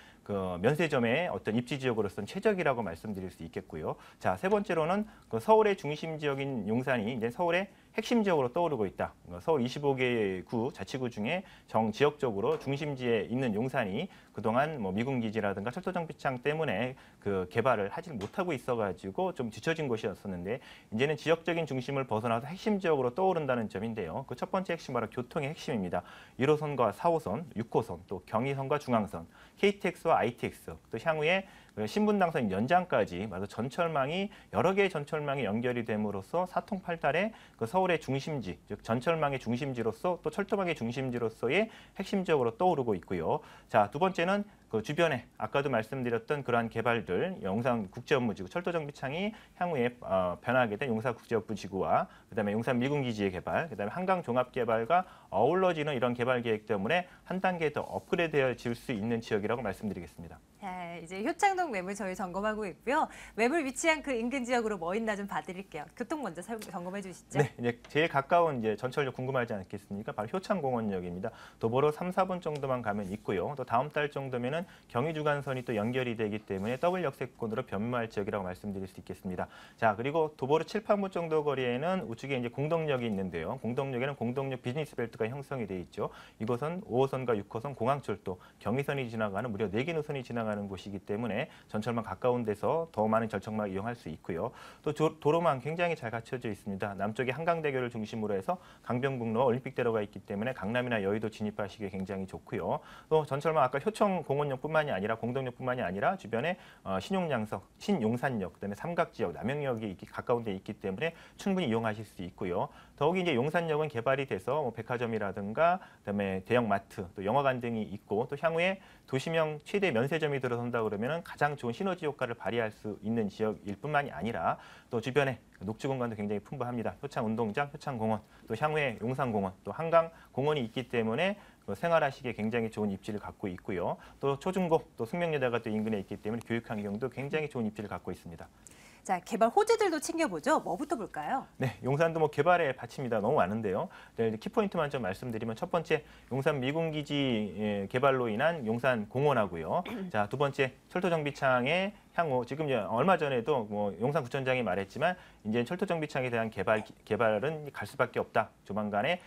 G: 면세점의 어떤 입지 지역으로서는 최적이라고 말씀드릴 수 있겠고요. 세 번째로는 서울의 중심 지역인 용산이 이제 서울의 핵심 지역으로 떠오르고 있다. 서울 25개 구 자치구 중에 지역적으로 중심지에 있는 용산이 그동안 미군 기지라든가 철도 정비창 때문에 개발을 하지 못하고 있어가지고 좀 뒤처진 곳이었었는데 이제는 지역적인 중심을 벗어나서 핵심 지역으로 떠오른다는 점인데요. 첫 번째 핵심 바로 교통의 핵심입니다. 1호선과 4호선, 6호선, 또 경의선과 중앙선, KTX와 ITX, 또 향후에 신분당선 연장까지 전철망이 여러 개의 전철망이 연결이 됨으로써 사통팔달의 서울의 중심지, 즉 전철망의 중심지로서 또 철도망의 중심지로서의 핵심 지역으로 떠오르고 있고요. 두 번째는 그 주변에 아까도 말씀드렸던 그러한 개발들, 용산 국제업무지구, 철도정비창이 향후에 변하게 된 용산국제업무지구와 그다음에 용산 미군기지의 개발, 그다음에 한강종합개발과 어우러지는 이런 개발 계획 때문에 한 단계 더 업그레이드되어 지을 수 있는 지역이라고 말씀드리겠습니다.
A: 네, 이제 효창동 매물 저희 점검하고 있고요. 매물 위치한 그 인근 지역으로 뭐 있나 좀 봐드릴게요. 교통 먼저 점검해 주시죠.
G: 네, 이제 제일 가까운 이제 전철역 궁금하지 않겠습니까? 바로 효창공원역입니다. 도보로 3, 4분 정도만 가면 있고요. 또 다음 달 정도면은 경의주간선이 또 연결이 되기 때문에 더블 역세권으로 변모할 지역이라고 말씀드릴 수 있겠습니다. 자, 그리고 도보로 7, 8분 정도 거리에는 우측에 이제 공덕역이 있는데요. 공덕역에는 공덕역 비즈니스 벨트가 형성이 돼 있죠. 이곳은 5호선과 6호선 공항철도, 경의선이 지나가는 무려 4개 노선이 지나가는 곳이기 때문에 전철만 가까운 데서 더 많은 절정망을 이용할 수 있고요. 또 도로망 굉장히 잘 갖춰져 있습니다. 남쪽에 한강대교를 중심으로 해서 강변북로와 올림픽대로가 있기 때문에 강남이나 여의도 진입하시기에 굉장히 좋고요. 또 전철망 아까 효청공원역뿐만이 아니라 공덕역뿐만이 아니라 주변에 신용산역, 그다음에 삼각지역, 남영역이 가까운 데 있기 때문에 충분히 이용하실 수 있고요. 더욱이 이제 용산역은 개발이 돼서 뭐 백화점이라든가 그다음에 대형마트, 또 영화관 등이 있고 또 향후에 도시명 최대 면세점이 들어선다 그러면 가장 좋은 시너지 효과를 발휘할 수 있는 지역일 뿐만이 아니라 또 주변에 녹지 공간도 굉장히 풍부합니다. 효창운동장, 효창공원, 또 향후에 용산공원, 또 한강공원이 있기 때문에 생활하시기에 굉장히 좋은 입지를 갖고 있고요. 또 초중고, 또 숙명여대가 또 인근에 있기 때문에 교육 환경도 굉장히 좋은 입지를 갖고 있습니다.
A: 자, 개발 호재들도 챙겨보죠. 뭐부터 볼까요?
G: 네, 용산도 뭐 개발의 밭입니다. 너무 많은데요. 네, 키포인트만 좀 말씀드리면 첫 번째 용산 미군기지 개발로 인한 용산 공원하고요. 자, 두 번째 철도정비창의 향후 지금 얼마 전에도 뭐 용산구청장이 말했지만 이제 철도정비창에 대한 개발은 갈 수밖에 없다. 조만간에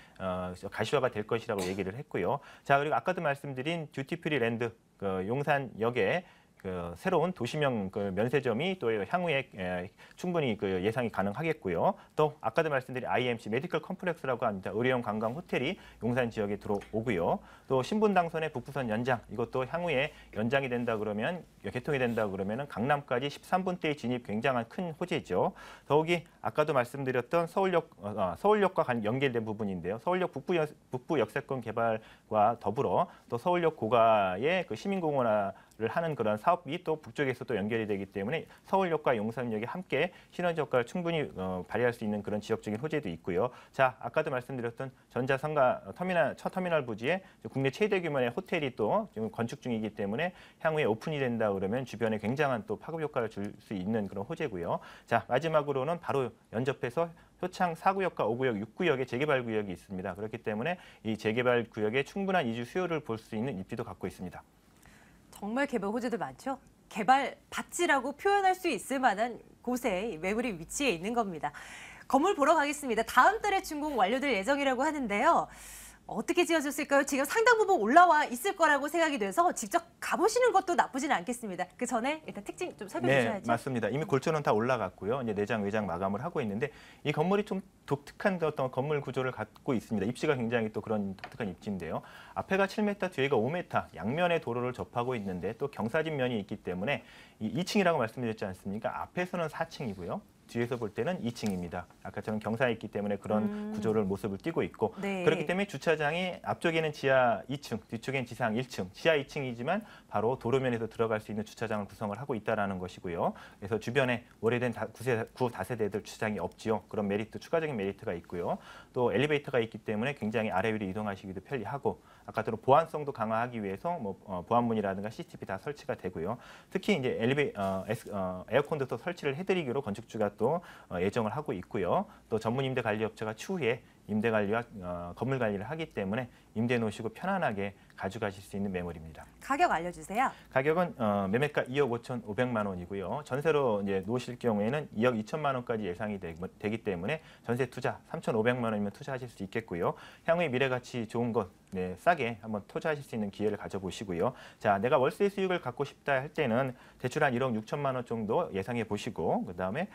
G: 가시화가 될 것이라고 얘기를 했고요. 자, 그리고 아까도 말씀드린 듀티프리 랜드 용산역에 새로운 도시명 면세점이 또 향후에 충분히 예상이 가능하겠고요. 또 아까도 말씀드린 IMC 메디컬 컴플렉스라고 합니다. 의료용 관광 호텔이 용산 지역에 들어오고요. 또 신분당선의 북부선 연장, 이것도 향후에 연장이 된다 그러면 개통이 된다 그러면 강남까지 13분대의 진입 굉장한 큰 호재죠. 더욱이 아까도 말씀드렸던 서울역과 연계된 부분인데요. 서울역 북부 역세권 개발과 더불어 또 서울역 고가의 시민공원화 를 하는 그런 사업이 또 북쪽에서 또 연결이 되기 때문에 서울역과 용산역이 함께 시너지 효과를 충분히 발휘할 수 있는 그런 지역적인 호재도 있고요. 자, 아까도 말씀드렸던 전자상가 첫 터미널 부지에 국내 최대 규모의 호텔이 또 지금 건축 중이기 때문에 향후에 오픈이 된다 그러면 주변에 굉장한 또 파급 효과를 줄 수 있는 그런 호재고요. 자, 마지막으로는 바로 연접해서 효창 4구역과 5구역, 6구역의 재개발 구역이 있습니다. 그렇기 때문에 이 재개발 구역에 충분한 이주 수요를 볼 수 있는 입지도 갖고 있습니다.
A: 정말 개발 호재들 많죠. 개발 밭지라고 표현할 수 있을 만한 곳에 매물이 위치해 있는 겁니다. 건물 보러 가겠습니다. 다음 달에 준공 완료될 예정이라고 하는데요. 어떻게 지어졌을까요? 지금 상당 부분 올라와 있을 거라고 생각이 돼서 직접 가보시는 것도 나쁘지는 않겠습니다. 그 전에 일단 특징 좀 설명해 주셔야죠.
G: 네, 맞습니다. 이미 골조는 다 올라갔고요. 이제 내장, 외장 마감을 하고 있는데 이 건물이 좀 독특한 어떤 건물 구조를 갖고 있습니다. 입지가 굉장히 또 그런 독특한 입지인데요. 앞에가 7m, 뒤에가 5m, 양면의 도로를 접하고 있는데 또 경사진 면이 있기 때문에 이 2층이라고 말씀드렸지 않습니까? 앞에서는 4층이고요. 뒤에서 볼 때는 2층입니다. 아까처럼 경사에 있기 때문에 그런 구조를 모습을 띠고 있고
A: 네.
G: 그렇기 때문에 주차장이 앞쪽에는 지하 2층, 뒤쪽엔 지상 1층, 지하 2층이지만 바로 도로면에서 들어갈 수 있는 주차장을 구성을 하고 있다는 것이고요. 그래서 주변에 오래된 구 다세대들 주차장이 없지요. 그런 메리트, 추가적인 메리트가 있고요. 또 엘리베이터가 있기 때문에 굉장히 아래 위로 이동하시기도 편리하고 아까처럼 보안성도 강화하기 위해서 보안문이라든가 CCTV 다 설치가 되고요. 특히 이제 에어컨도 또 설치를 해드리기로 건축주가 또 예정을 하고 있고요. 또 전문 임대 관리 업체가 추후에 임대 관리와 건물 관리를 하기 때문에 임대 놓으시고 편안하게 가져가실 수 있는 매물입니다.
A: 가격 알려주세요.
G: 가격은 매매가 2억 5,500만 원이고요. 전세로 이제 놓으실 경우에는 2억 2천만 원까지 예상이 되기 때문에 전세 투자 3,500만 원이면 투자하실 수 있겠고요. 향후에 미래가치 좋은 것 싸게 한번 투자하실 수 있는 기회를 가져보시고요. 자, 내가 월세 수익을 갖고 싶다 할 때는 대출 한 1억 6천만 원 정도 예상해 보시고 그다음에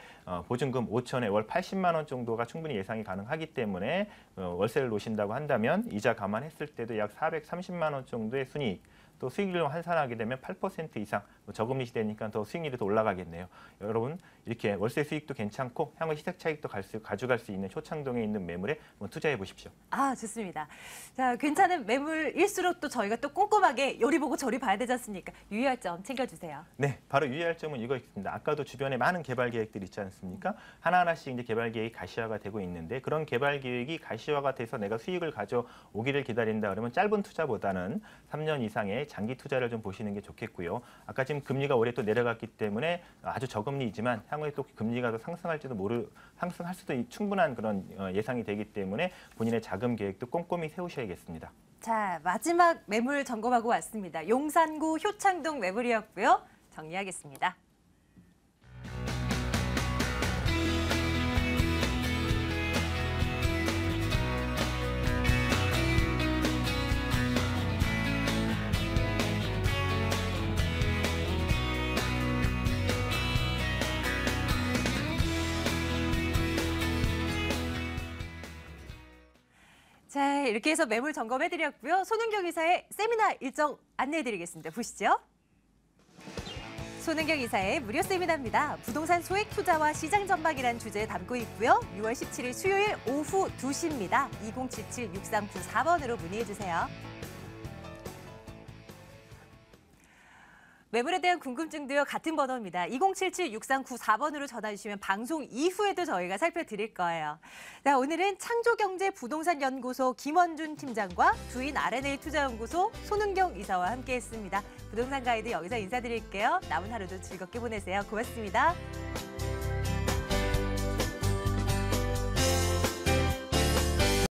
G: 보증금 5천에 월 80만 원 정도가 충분히 예상이 가능하기 때문에 월세를 놓으신다고 한다면 이자 감안했을 때도 약 430만 원 정도의 순이익 또 수익률로 환산하게 되면 8% 이상 저금리 시대니까 더 수익률이 더 올라가겠네요. 여러분 이렇게 월세 수익도 괜찮고 향후 시세 차익도 가져갈 수 있는 효창동에 있는 매물에 한번 투자해 보십시오.
A: 아, 좋습니다. 자, 괜찮은 매물일수록 또 저희가 또 꼼꼼하게 요리 보고 저리 봐야 되지 않습니까? 유의할 점 챙겨주세요.
G: 네, 바로 유의할 점은 이거 있습니다. 아까도 주변에 많은 개발 계획들이 있지 않습니까? 하나하나씩 이제 개발 계획이 가시화가 되고 있는데 그런 개발 계획이 가시화가 돼서 내가 수익을 가져오기를 기다린다 그러면 짧은 투자보다는 3년 이상의 장기 투자를 좀 보시는 게 좋겠고요. 아까 지금 금리가 올해 또 내려갔기 때문에 아주 저금리이지만 향후에 또 금리가 더 상승할 수도 충분한 그런 예상이 되기 때문에 본인의 자금 계획도 꼼꼼히 세우셔야겠습니다.
A: 자, 마지막 매물 점검하고 왔습니다. 용산구 효창동 매물이었고요. 정리하겠습니다. 자, 이렇게 해서 매물 점검해드렸고요. 손은경 이사의 세미나 일정 안내해드리겠습니다. 보시죠. 손은경 이사의 무료 세미나입니다. 부동산 소액 투자와 시장 전망이라는 주제에 담고 있고요. 6월 17일 수요일 오후 2시입니다. 2077-6394번으로 문의해주세요. 매물에 대한 궁금증도요. 같은 번호입니다. 2077-6394번으로 전화 주시면 방송 이후에도 저희가 살펴드릴 거예요. 자, 오늘은 창조경제부동산연구소 김원준 팀장과 주인 R&A 투자연구소 손은경 이사와 함께했습니다. 부동산 가이드 여기서 인사드릴게요. 남은 하루도 즐겁게 보내세요. 고맙습니다.